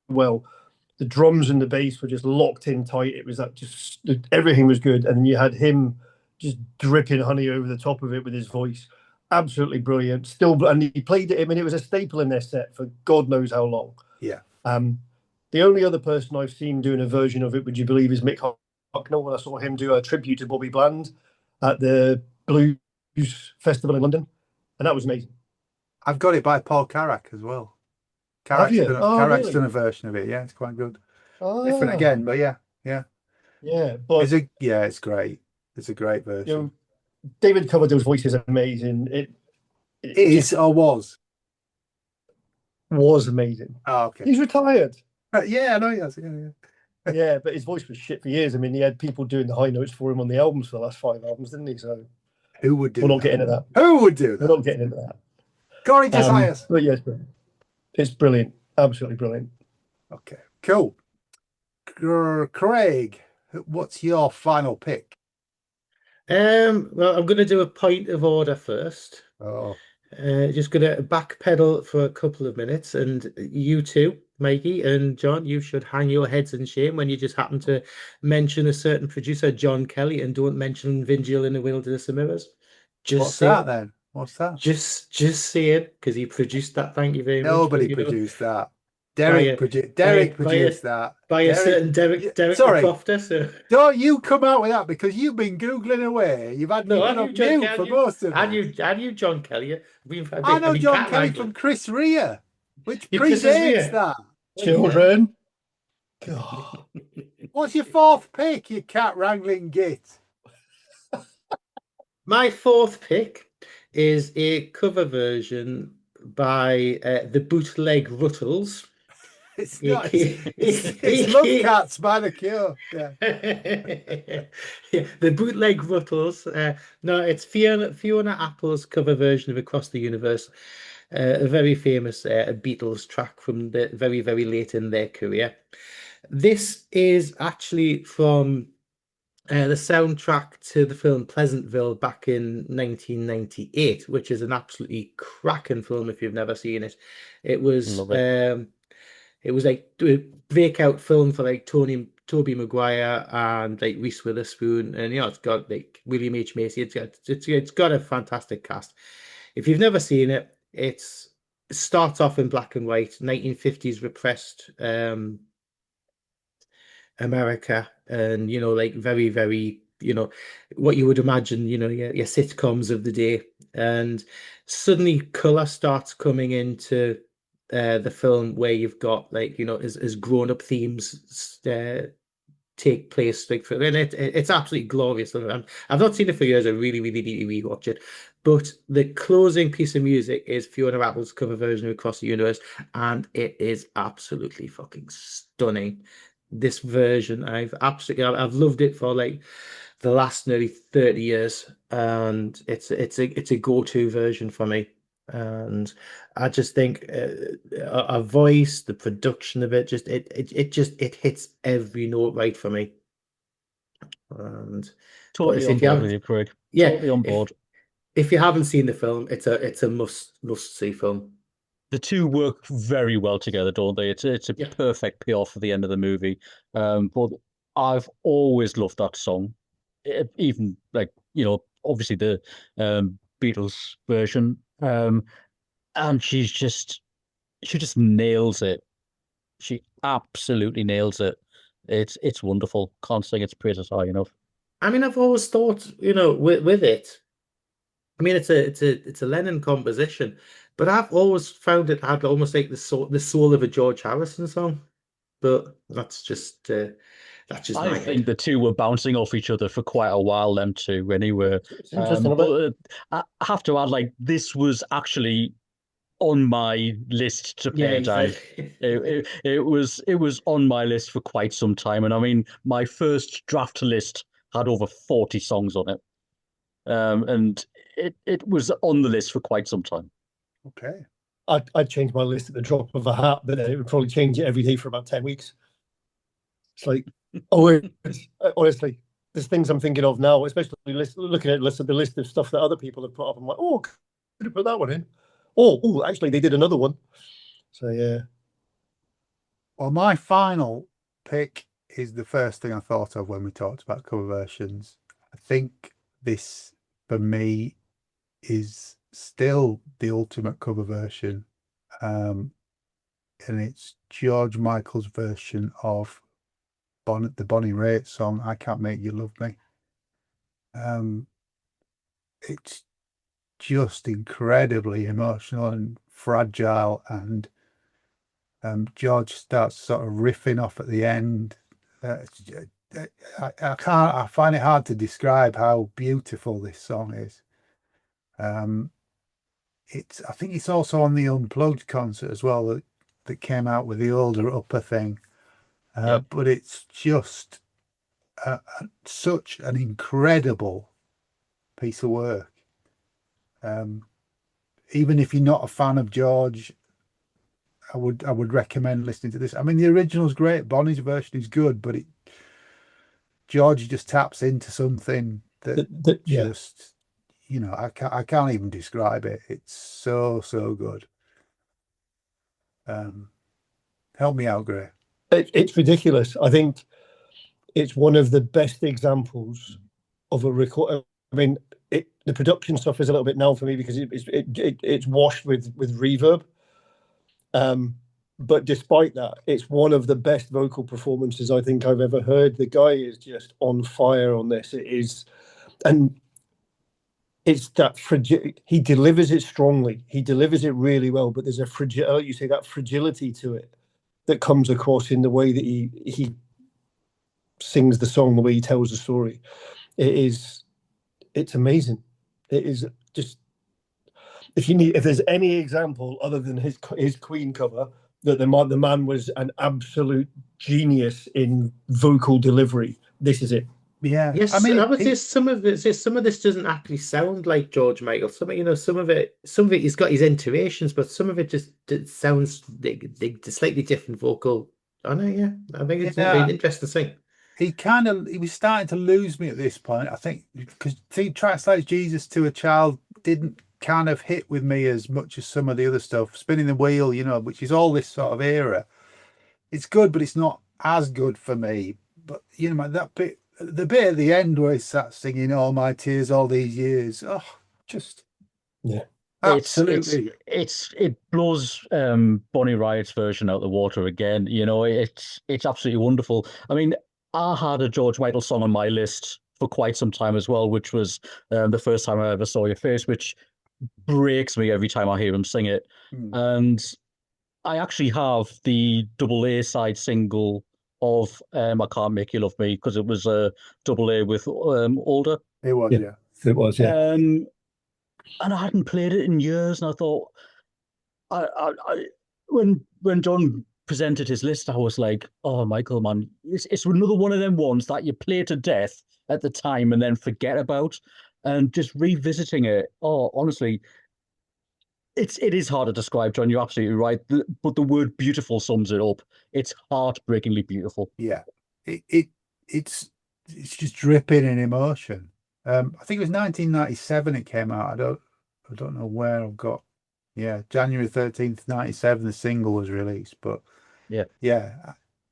Speaker 6: well. The drums and the bass were just locked in tight. It was everything was good, and then you had him just dripping honey over the top of it with his voice. Absolutely brilliant. And he played it. I mean, it was a staple in their set for God knows how long.
Speaker 4: Yeah.
Speaker 6: The only other person I've seen doing a version of it, would you believe, is Mick Hucknall. When I saw him do a tribute to Bobby Bland at the Blues Festival in London, and that was amazing.
Speaker 4: I've got it by Paul Carrack as well. Carrack's done a version of it. Yeah, it's quite good. Different again, but yeah.
Speaker 6: But
Speaker 4: it's great. It's a great version.
Speaker 6: David Coverdale's voice is amazing. It
Speaker 4: is or was
Speaker 6: amazing.
Speaker 4: Oh, okay.
Speaker 6: He's retired.
Speaker 4: Yeah, I know he has. Yeah.
Speaker 6: Yeah, but his voice was shit for years. I mean, he had people doing the high notes for him on the albums for the last 5 albums, didn't he? So
Speaker 4: who would do?
Speaker 6: We're not getting into that.
Speaker 4: Who would do that?
Speaker 6: We're not getting into that.
Speaker 4: Corey Desires.
Speaker 6: But yes, it's brilliant. Absolutely brilliant.
Speaker 4: Okay, cool. Craig, what's your final pick?
Speaker 5: Well, I'm going to do a point of order first.
Speaker 4: Oh.
Speaker 5: Just going to backpedal for a couple of minutes, and you two, Mikey and John, you should hang your heads in shame when you just happen to mention a certain producer, John Kelly, and don't mention Vigil in the Wilderness of Mirrors.
Speaker 4: What's that then? What's that?
Speaker 5: Just saying, because he produced that. Thank you very much.
Speaker 4: Nobody produced that. Derek produced that.
Speaker 5: By a certain Derek Crofter. So.
Speaker 4: Don't you come out with that, because you've been Googling away. You've had
Speaker 5: no,
Speaker 4: on mute for most of it.
Speaker 5: And you, John Kelly.
Speaker 4: I know John Kelly from Chris Rea, which predates that.
Speaker 6: Children.
Speaker 4: God. What's your 4th pick, you cat wrangling git?
Speaker 5: My 4th pick is a cover version by the Bootleg Ruttles.
Speaker 4: It's not. It's Love Cats by The Cure. Yeah.
Speaker 5: Yeah, the Bootleg Ruttles. No, it's Fiona Apple's cover version of Across the Universe. A very famous Beatles track from the very, very late in their career. This is actually from the soundtrack to the film Pleasantville back in 1998, which is an absolutely cracking film if you've never seen it. It was like a breakout film for like Tobey Maguire and like Reese Witherspoon, and it's got like William H. Macy. It's got a fantastic cast. If you've never seen it, it starts off in black and white, 1950s repressed America, and like very, very, what you would imagine, your sitcoms of the day, and suddenly color starts coming into the film, where you've got like as grown-up themes take place, like, and it's absolutely glorious. I've not seen it for years. I really, really need to rewatch it. But the closing piece of music is Fiona Apple's cover version of Across the Universe, and it is absolutely fucking stunning. This version, I've loved it for like the last nearly 30 years, and it's a go-to version for me. And I just think a voice, the production of it, just it hits every note right for me. And but
Speaker 2: Totally
Speaker 5: if
Speaker 2: on
Speaker 5: you
Speaker 2: board with
Speaker 5: haven't,
Speaker 2: you, Craig.
Speaker 5: yeah,
Speaker 2: Totally on board.
Speaker 5: if you haven't seen the film, it's a must see film.
Speaker 2: The two work very well together, don't they? It's a
Speaker 5: Yeah.
Speaker 2: perfect payoff for the end of the movie. But I've always loved that song. Even like, obviously the Beatles version. And she just nails it. She absolutely nails it. It's wonderful. Can't sing its praises high enough.
Speaker 5: I mean, I've always thought, with it. I mean, it's a Lennon composition, but I've always found it had almost like the soul of a George Harrison song. But that's just
Speaker 2: I
Speaker 5: my
Speaker 2: think
Speaker 5: head.
Speaker 2: the two were bouncing off each other for quite a while, them two, anyway.
Speaker 6: It's interesting.
Speaker 2: But I have to add, like, this was actually on my list to
Speaker 5: Yeah,
Speaker 2: pare down. It was on my list for quite some time, and I mean, my first draft list had over 40 songs on it, and it was on the list for quite some time.
Speaker 4: Okay.
Speaker 6: I'd change my list at the drop of a hat, but then it would probably change it every day for about 10 weeks. It's like, honestly, there's things I'm thinking of now, especially looking at the list of stuff that other people have put up. I'm like, oh, could have put that one in. Oh, actually, they did another one. So, yeah.
Speaker 4: Well, my final pick is the first thing I thought of when we talked about cover versions. I think this, for me, is still the ultimate cover version. And it's George Michael's version of the Bonnie Raitt song, I Can't Make You Love Me. It's just incredibly emotional and fragile, and George starts sort of riffing off at the end. I find it hard to describe how beautiful this song is. I think it's also on the Unplugged concert as well that came out with the older upper thing. But it's just such an incredible piece of work. Even if you're not a fan of George, I would recommend listening to this. I mean, the original's great. Bonnie's version is good, but George just taps into something that just, I can't even describe it. It's so good. Help me out, Gray.
Speaker 6: It's ridiculous. I think it's one of the best examples of a record. I mean, the production stuff is a little bit now for me because it's washed with reverb. But despite that, it's one of the best vocal performances I think I've ever heard. The guy is just on fire on this. It is, and it's that he delivers it strongly. He delivers it really well, but there's that fragility to it that comes across in the way that he sings the song, the way he tells the story. It's amazing. It is just, if there's any example other than his Queen cover that the man was an absolute genius in vocal delivery, this is it.
Speaker 4: Yeah,
Speaker 5: yes. I mean, I would say some of this doesn't actually sound like George Michael. Some of it, he's got his intonations, but some of it just sounds slightly different vocal. I know, yeah. I think it's an interesting thing.
Speaker 4: He was starting to lose me at this point, I think, because tracks like Jesus to a Child didn't kind of hit with me as much as some of the other stuff. Spinning the Wheel, which is all this sort of era. It's good, but it's not as good for me. But that bit, the bit at the end where he starts singing "All My Tears, All These Years,"
Speaker 6: yeah,
Speaker 4: absolutely.
Speaker 2: It blows Bonnie Raitt's version out the water again. It's absolutely wonderful. I mean, I had a George Michael song on my list for quite some time as well, which was The First Time I Ever Saw Your Face, which breaks me every time I hear him sing it. And I actually have the AA side single of I Can't Make You Love Me, because it was a AA with Older.
Speaker 4: It was, yeah.
Speaker 6: It was, yeah.
Speaker 2: And I hadn't played it in years, and I thought, when John presented his list, I was like, oh, Michael, man, it's another one of them ones that you play to death at the time and then forget about, and just revisiting it. Oh, honestly, it is hard to describe, John. You're absolutely right. But the word beautiful sums it up. It's heartbreakingly beautiful.
Speaker 4: Yeah, it's just dripping in emotion. I think it was 1997 it came out. I don't know where I've got. Yeah, January 13th, 97, the single was released. But yeah,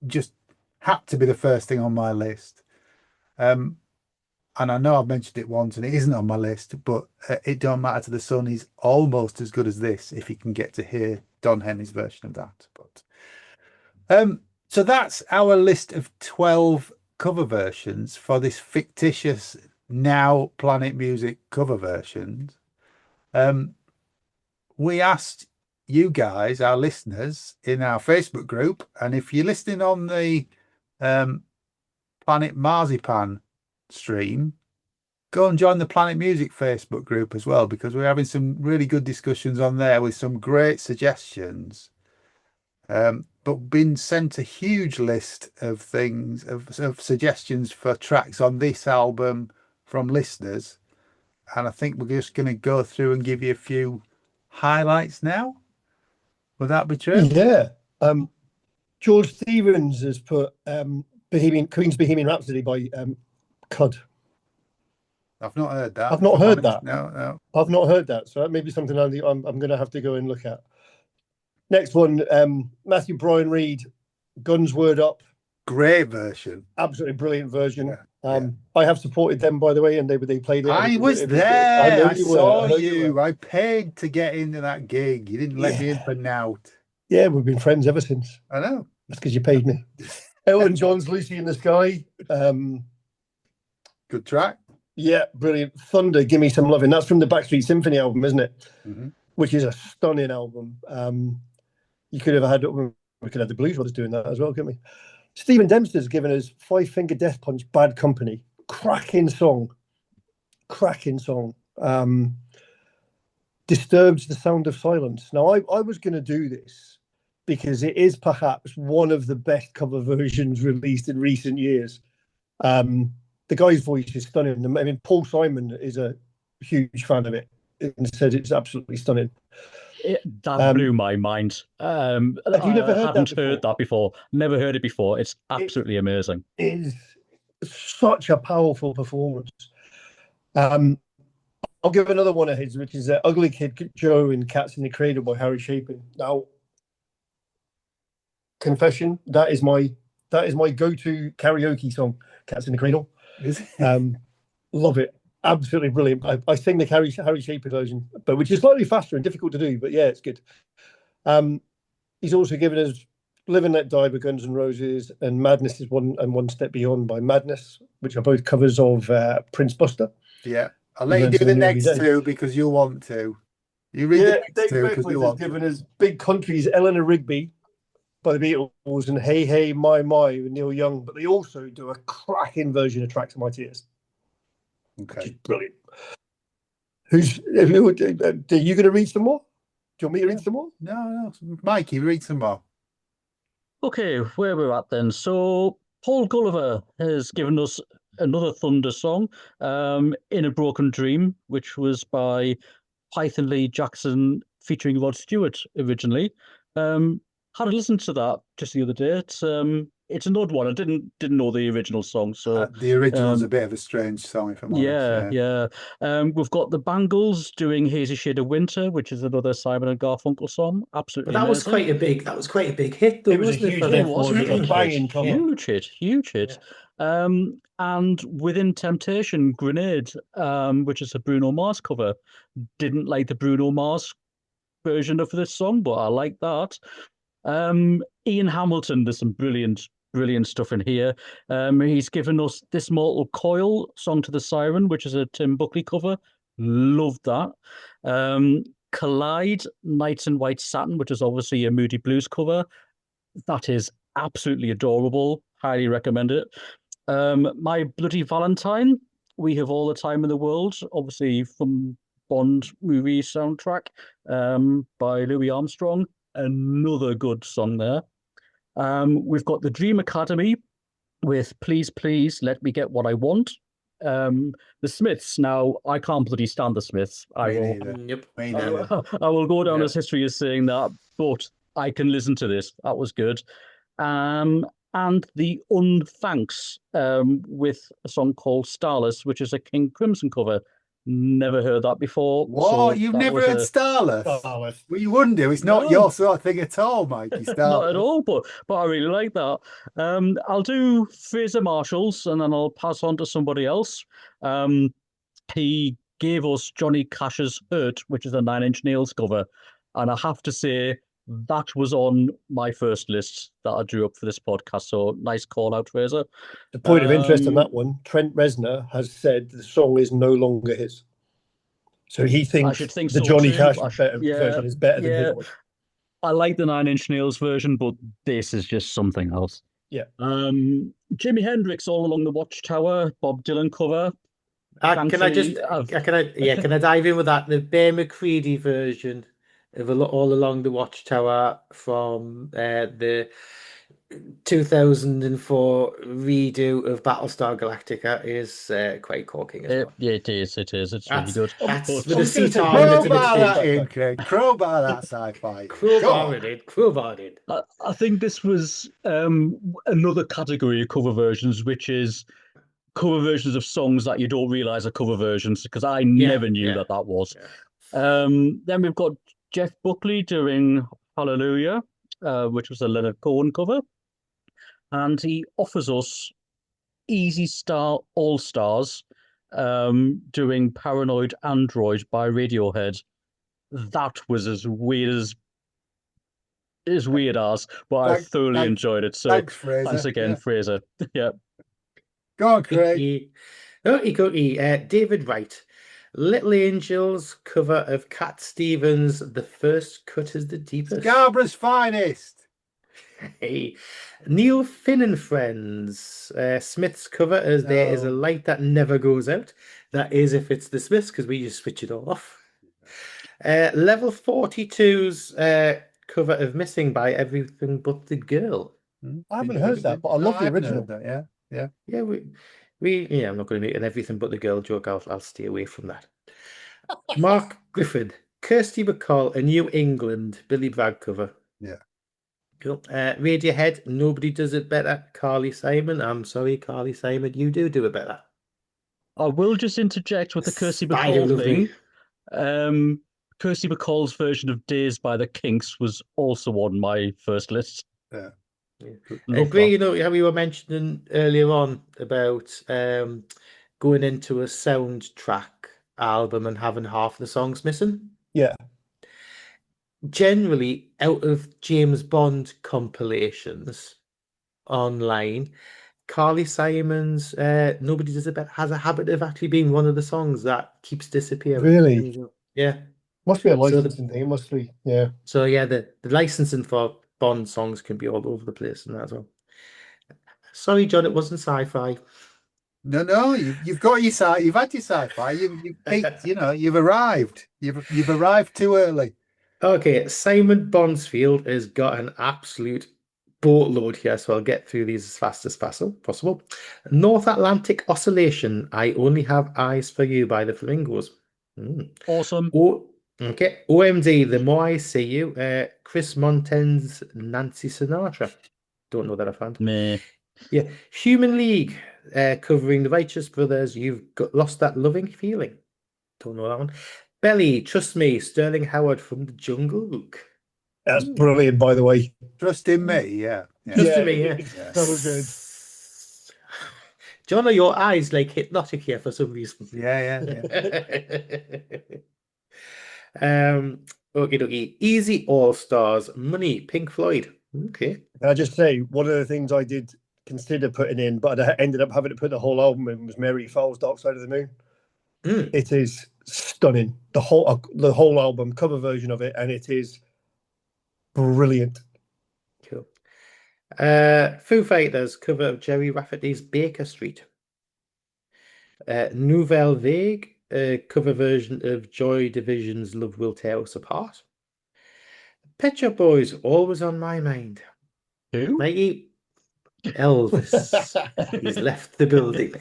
Speaker 4: just had to be the first thing on my list. And I know I've mentioned it once and it isn't on my list, but It Don't Matter to the Sun is almost as good as this if you can get to hear Don Henley's version of that. But so that's our list of 12 cover versions for this fictitious Now Planet Music cover versions. We asked you guys, our listeners, in our Facebook group, and if you're listening on the Planet Marzipan stream, go and join the Planet Music Facebook group as well, because we're having some really good discussions on there with some great suggestions. But been sent a huge list of things, of suggestions for tracks on this album from listeners. And I think we're just going to go through and give you a few highlights now. Would that be true?
Speaker 6: Yeah. George Stevens has put Queen's Bohemian Rhapsody by Cud.
Speaker 4: I've not heard that.
Speaker 6: I've not heard that.
Speaker 4: No.
Speaker 6: I've not heard that. So that may be something I'm going to have to go and look at. Next one, Matthew Brian Reed, Guns Word Up.
Speaker 4: Great version.
Speaker 6: Absolutely brilliant version.
Speaker 4: Yeah.
Speaker 6: I have supported them, by the way, and they played it.
Speaker 4: I was there. I saw you. I paid to get into that gig. You didn't let me in for nout.
Speaker 6: Yeah, we've been friends ever since.
Speaker 4: I know.
Speaker 6: That's because you paid me. Elton John's Lucy in the Sky.
Speaker 4: Good track.
Speaker 6: Yeah, brilliant. Thunder, Give Me Some Lovin'. That's from the Backstreet Symphony album, isn't it?
Speaker 4: Mm-hmm.
Speaker 6: Which is a stunning album. You could have had, we could have the Blues Brothers doing that as well, couldn't we? Stephen Dempster's given us Five Finger Death Punch, Bad Company. Cracking song. Disturbed's The Sound of Silence. Now, I was going to do this because it is perhaps one of the best cover versions released in recent years. The guy's voice is stunning. I mean, Paul Simon is a huge fan of it and says it's absolutely stunning.
Speaker 2: That blew my mind.
Speaker 6: Have you never heard that before?
Speaker 2: Never heard it before. It's absolutely amazing.
Speaker 6: It is such a powerful performance. I'll give another one of his, which is Ugly Kid Joe in Cats in the Cradle by Harry Chapin. Now, confession, that is my go-to karaoke song, Cats in the Cradle. Love it. Absolutely brilliant. I sing the Harry Chapin version, but which is slightly faster and difficult to do, but yeah, it's good. He's also given us Live and Let Die by Guns N' Roses and Madness is One Step Beyond by Madness, which are both covers of Prince Buster.
Speaker 4: Yeah. I'll let you do the next two because you want to. You read the next two because you want to. Given
Speaker 6: us Big Country's Eleanor Rigby by the Beatles and Hey Hey My with Neil Young, but they also do a cracking version of Tracks of My Tears.
Speaker 4: Okay.
Speaker 6: Which is brilliant. Are you going to read some more? Do you want me to read some more?
Speaker 4: No. Mikey, read some more.
Speaker 2: Okay, where we're at then. So Paul Gulliver has given us another Thunder song, In a Broken Dream, which was by Python Lee Jackson featuring Rod Stewart originally. Had a listen to that just the other day. It's an odd one. I didn't know the original song, so
Speaker 4: the original's a bit of a strange song, if I'm honest.
Speaker 2: Yeah. We've got the Bangles doing Hazy Shade of Winter, which is another Simon and Garfunkel song. Absolutely,
Speaker 5: but that was quite a big hit, though.
Speaker 6: It was a huge hit.
Speaker 2: Huge hit.
Speaker 6: Yeah.
Speaker 2: And Within Temptation, Grenade, which is a Bruno Mars cover. Didn't like the Bruno Mars version of this song, but I like that. Ian Hamilton, there's some brilliant stuff in here. He's given us This Mortal Coil, Song to the Siren, which is a Tim Buckley cover. Love that. Collide, Nights in White Satin, which is obviously a Moody Blues cover. That is absolutely adorable. Highly recommend it. My Bloody Valentine, We Have All the Time in the World, obviously from Bond movie soundtrack, by Louis Armstrong. Another good song there. We've got the Dream Academy with Please, Please Let Me Get What I Want, The Smiths. Now, I can't bloody stand the Smiths. I
Speaker 4: Me
Speaker 2: will.
Speaker 4: neither.
Speaker 5: Yep.
Speaker 4: Me neither.
Speaker 2: I will go down
Speaker 4: Yeah.
Speaker 2: as history as saying that, but I can listen to this. That was good. And the Unthanks with a song called Starless, which is a King Crimson cover. Never heard that before.
Speaker 4: What?
Speaker 2: So
Speaker 4: You've
Speaker 2: that
Speaker 4: never
Speaker 2: was
Speaker 4: heard Starless?
Speaker 6: Starless.
Speaker 4: Well, you wouldn't do. It's not
Speaker 2: No.
Speaker 4: your sort of thing at all, Mikey.
Speaker 2: Not
Speaker 4: Starless.
Speaker 2: at all, but I really like that. I'll do Fraser Marshall's and then I'll pass on to somebody else. He gave us Johnny Cash's Hurt, which is a Nine Inch Nails cover, and I have to say that was on my first list that I drew up for this podcast. So nice call out, Fraser.
Speaker 6: The point of interest on
Speaker 2: Um,
Speaker 6: that one, Trent Reznor has said the song is no longer his. So he thinks
Speaker 2: should think
Speaker 6: the
Speaker 2: so
Speaker 6: Johnny
Speaker 2: too.
Speaker 6: Cash
Speaker 2: Yeah,
Speaker 6: version is better than
Speaker 2: yeah.
Speaker 6: his one.
Speaker 2: I like the Nine Inch Nails version, but this is just something else.
Speaker 6: Yeah.
Speaker 2: Jimi Hendrix, All Along the Watchtower, Bob Dylan cover.
Speaker 5: Can I just
Speaker 2: Thankfully, I've-
Speaker 5: can I dive in with that? The Bear McCready version of All Along the Watchtower from the 2004 redo of Battlestar Galactica is quite corking as well.
Speaker 2: It is. It's really
Speaker 5: That's-
Speaker 2: good.
Speaker 5: that's
Speaker 2: But-
Speaker 5: with a sitar
Speaker 6: Crowbar
Speaker 5: in it,
Speaker 4: Crowbar
Speaker 5: it's
Speaker 4: that in, Craig. Crowbar that sci-fi. Go
Speaker 5: Crowbar
Speaker 4: on.
Speaker 5: in it, crowbar it.
Speaker 2: I think this was another category of cover versions, which is cover versions of songs that you don't realize are cover versions, because I never knew
Speaker 5: yeah.
Speaker 2: that was.
Speaker 5: Yeah.
Speaker 2: Then we've got Jeff Buckley doing Hallelujah, which was a Leonard Cohen cover. And he offers us Easy Star All Stars doing Paranoid Android by Radiohead. That was as weird as but I thoroughly
Speaker 4: Thanks-
Speaker 2: enjoyed it. So
Speaker 4: Thanks, Fraser.
Speaker 2: thanks again,
Speaker 4: Yeah.
Speaker 2: Fraser. Yeah.
Speaker 4: Go on, Craig.
Speaker 5: David Wright. Little Angels cover of Cat Stevens' The First Cut is the Deepest.
Speaker 4: Scarborough's finest.
Speaker 5: Hey. Neil Finn and Friends. Smith's cover as There Is a
Speaker 4: No.
Speaker 5: Light That Never Goes Out. That is if it's the Smiths, because we just switch it all off. Level 42's cover of Missing by Everything But the Girl.
Speaker 6: I haven't heard that, but I love the
Speaker 4: haven't
Speaker 6: original.
Speaker 4: heard that, yeah.
Speaker 5: Yeah, I'm not going to make an Everything But the Girl joke. I'll stay away from that. Mark Griffin, Kirsty McCall, a New England Billy Bragg cover.
Speaker 4: Yeah.
Speaker 5: Cool. Radiohead, Nobody Does It Better. Carly Simon, I'm sorry, Carly Simon, you do it better.
Speaker 2: I will just interject with the Kirsty
Speaker 5: Spider
Speaker 2: McCall
Speaker 5: lovely.
Speaker 2: thing. Kirsty McCall's version of Days by the Kinks was also on my first list.
Speaker 4: Yeah.
Speaker 2: Love
Speaker 5: Agree,
Speaker 2: that.
Speaker 5: you know how we were mentioning earlier on about going into a soundtrack album and having half the songs missing.
Speaker 6: Yeah.
Speaker 5: Generally, out of James Bond compilations online, Carly Simon's Nobody Does It Better has a habit of actually being one of the songs that keeps disappearing.
Speaker 6: Really?
Speaker 5: Yeah.
Speaker 6: Must be a
Speaker 5: the-
Speaker 6: licensing thing. It must be, yeah.
Speaker 5: So yeah, the licensing for Bond songs can be all over the place and that as well. Sorry, John, it wasn't sci-fi.
Speaker 4: No, you've got your you've had your sci-fi. You've peaked, you've arrived. You've arrived too early.
Speaker 5: Okay, Simon Bonsfield has got an absolute boatload here, so I'll get through these as fast as possible. North Atlantic Oscillation, I Only Have Eyes for You by the Flamingos.
Speaker 2: Awesome.
Speaker 5: Okay, OMD, The More I See You, Chris Monten's Nancy Sinatra. Don't know that offhand.
Speaker 2: Meh.
Speaker 5: Yeah, Human League, covering the Righteous Brothers, Lost That Loving Feeling. Don't know that one. Belly, Trust Me, Sterling Howard from the Jungle Book.
Speaker 6: That's brilliant, by the way.
Speaker 4: Trust in me, yeah.
Speaker 5: Trust in me, yeah.
Speaker 6: So good.
Speaker 5: John, are your eyes like hypnotic here for some reason?
Speaker 4: Yeah.
Speaker 5: Okay, dokie. Easy All Stars, Money, Pink Floyd. Okay.
Speaker 6: Can I just say, one of the things I did consider putting in, but I ended up having to put the whole album in, was Mary Fowles' Dark Side of the Moon. It is stunning. The whole album, cover version of it, and it is brilliant.
Speaker 5: Cool. Foo Fighters, cover of Jerry Rafferty's Baker Street. Nouvelle Vague, cover version of Joy Division's Love Will Tear Us Apart. Pet Shop Boys, Always on My Mind.
Speaker 2: Who?
Speaker 5: Mikey, Elvis. He's left the building.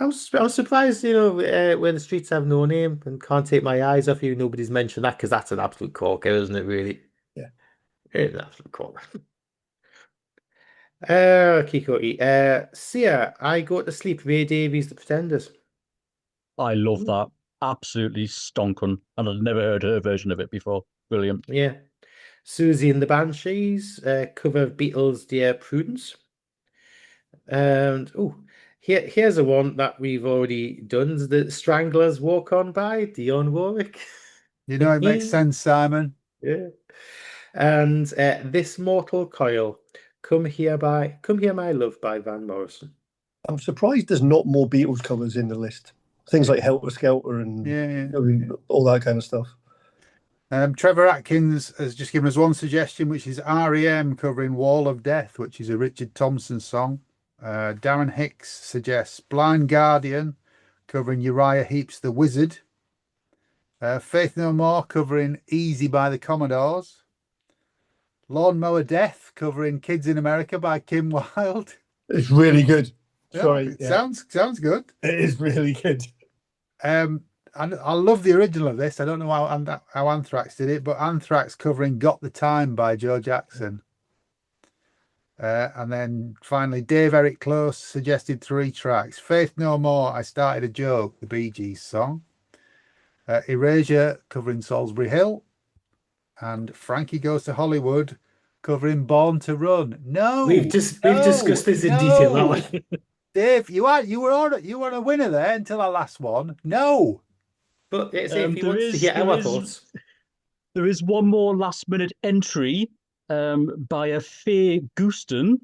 Speaker 5: I was surprised, when the streets have no name and can't take my eyes off you. Nobody's mentioned that because that's an absolute corker, isn't it? Really,
Speaker 6: Yeah.
Speaker 5: it's an absolute corker. Kiko, Sia, I go to sleep. Ray Davies, The Pretenders.
Speaker 2: I love that. Absolutely stonking. And I'd never heard her version of it before. Brilliant.
Speaker 5: Yeah. Susie and the Banshees, cover of Beatles' Dear Prudence. And here's a one that we've already done. The Stranglers Walk On By, Dionne Warwick.
Speaker 4: You know, it makes sense, Simon.
Speaker 5: Yeah. And This Mortal Coil, Come Here My Love by Van Morrison.
Speaker 6: I'm surprised there's not more Beatles covers in the list. Things like Helter Skelter and all that kind of stuff.
Speaker 4: Trevor Atkins has just given us one suggestion, which is REM covering Wall of Death, which is a Richard Thompson song. Darren Hicks suggests Blind Guardian covering Uriah Heep's The Wizard. Faith No More covering Easy by the Commodores. Lawnmower Death covering Kids in America by Kim Wilde.
Speaker 6: It's really good. Sorry.
Speaker 4: Sounds good.
Speaker 6: It is really good.
Speaker 4: And I love the original of this. I don't know how Anthrax did it, but Anthrax covering Got the Time by Joe Jackson. And then finally, Dave Eric Close suggested 3 tracks. Faith No More, I Started a Joke, the Bee Gees song. Erasure covering Salisbury Hill. And Frankie Goes to Hollywood covering Born to Run.
Speaker 5: We've discussed this in detail, haven't we?
Speaker 4: Dave, you were on a winner there until our last one. No.
Speaker 5: But if he wants to hear our thoughts.
Speaker 2: There is one more last minute entry by a Faye Gouston.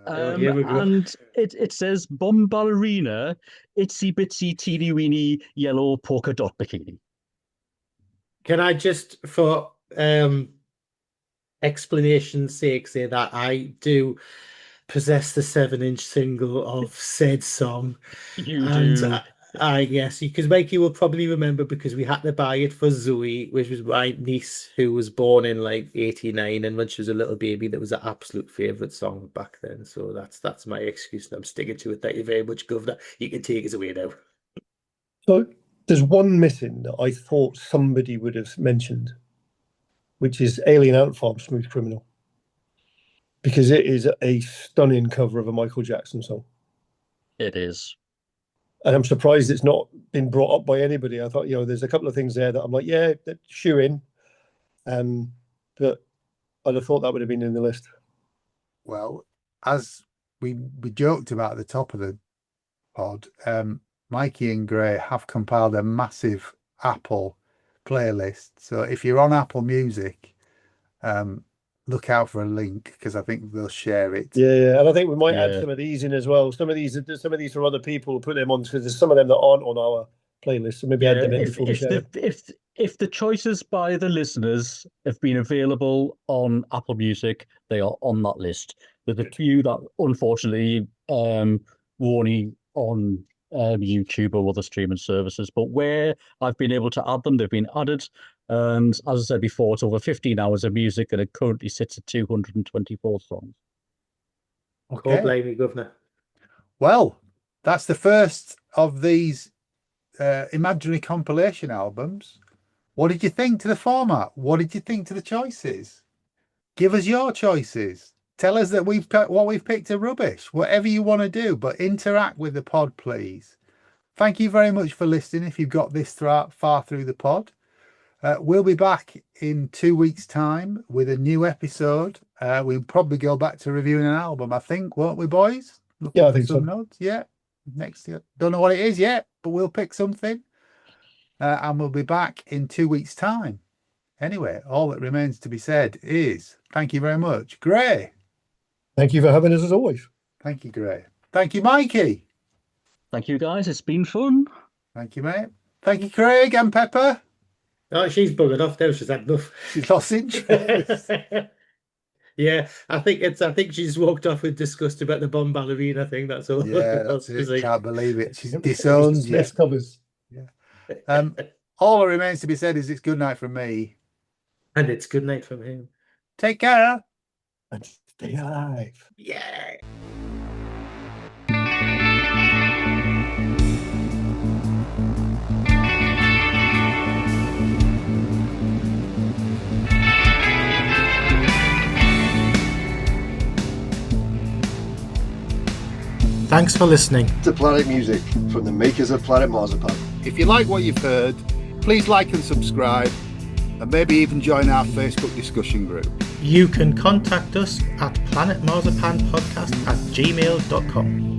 Speaker 5: Here we go.
Speaker 2: And it says Bomb Ballerina, Itsy Bitsy Teeny Weeny Yellow Polka Dot Bikini.
Speaker 5: Can I just, for explanation's sake, say that I do possess the 7-inch single of said song?
Speaker 2: You do.
Speaker 5: Yes, because Mikey will probably remember because we had to buy it for Zoe, which was my niece who was born in like 89, and when she was a little baby, that was an absolute favourite song back then. So that's my excuse, and I'm sticking to it. Thank you very much, Governor. You can take us away now.
Speaker 6: So there's one missing that I thought somebody would have mentioned, which is Alien Ant Farm, Smooth Criminal, because it is a stunning cover of a Michael Jackson song.
Speaker 2: It is.
Speaker 6: And I'm surprised it's not been brought up by anybody. I thought, there's a couple of things there that I'm like, shoe in. But I'd have thought that would have been in the list.
Speaker 4: Well, as we joked about at the top of the pod, Mikey and Gray have compiled a massive Apple playlist. So if you're on Apple Music, look out for a link because I think they'll share it.
Speaker 6: Yeah, and I think we might add some of these in as well. Some of these from other people, put them on because there's some of them that aren't on our playlist. So maybe add them in before we share.
Speaker 2: If the choices by the listeners have been available on Apple Music, they are on that list. There's a few that unfortunately were only on YouTube or other streaming services, but where I've been able to add them, they've been added. And as I said before, it's over 15 hours of music, and it currently sits at 224 songs.
Speaker 4: Okay.
Speaker 5: Don't blame me, Governor.
Speaker 4: Well, that's the first of these imaginary compilation albums. What did you think to the format? What did you think to the choices? Give us your choices. Tell us that what we've picked are rubbish. Whatever you want to do, but interact with the pod, please. Thank you very much for listening. If you've got this far through the pod. We'll be back in 2 weeks' time with a new episode. We'll probably go back to reviewing an album, I think, won't we, boys?
Speaker 6: I think so.
Speaker 4: Notes. Yeah, next year. Don't know what it is yet, but we'll pick something. And we'll be back in 2 weeks' time. Anyway, all that remains to be said is thank you very much, Gray.
Speaker 6: Thank you for having us as always.
Speaker 4: Thank you, Gray. Thank you, Mikey.
Speaker 2: Thank you, guys. It's been fun.
Speaker 4: Thank you, mate. Thank you, Craig and Pepper.
Speaker 5: Oh, she's buggered off now. She's had enough.
Speaker 4: She's lost interest.
Speaker 5: Yeah, I think she's walked off with disgust about the Bomb Ballerina thing. That's all.
Speaker 4: Yeah, that's it. Can't believe it. She's disowned you.
Speaker 6: Covers.
Speaker 4: Yeah. All that remains to be said is it's good night from me.
Speaker 5: And it's good night from him.
Speaker 4: Take care.
Speaker 6: And stay alive.
Speaker 5: Yeah.
Speaker 1: Thanks for listening.
Speaker 7: To Planet Music from the makers of Planet Marzipan.
Speaker 3: If you like what you've heard, please like and subscribe, and maybe even join our Facebook discussion group.
Speaker 1: You can contact us at planetmarzipanpodcast@gmail.com.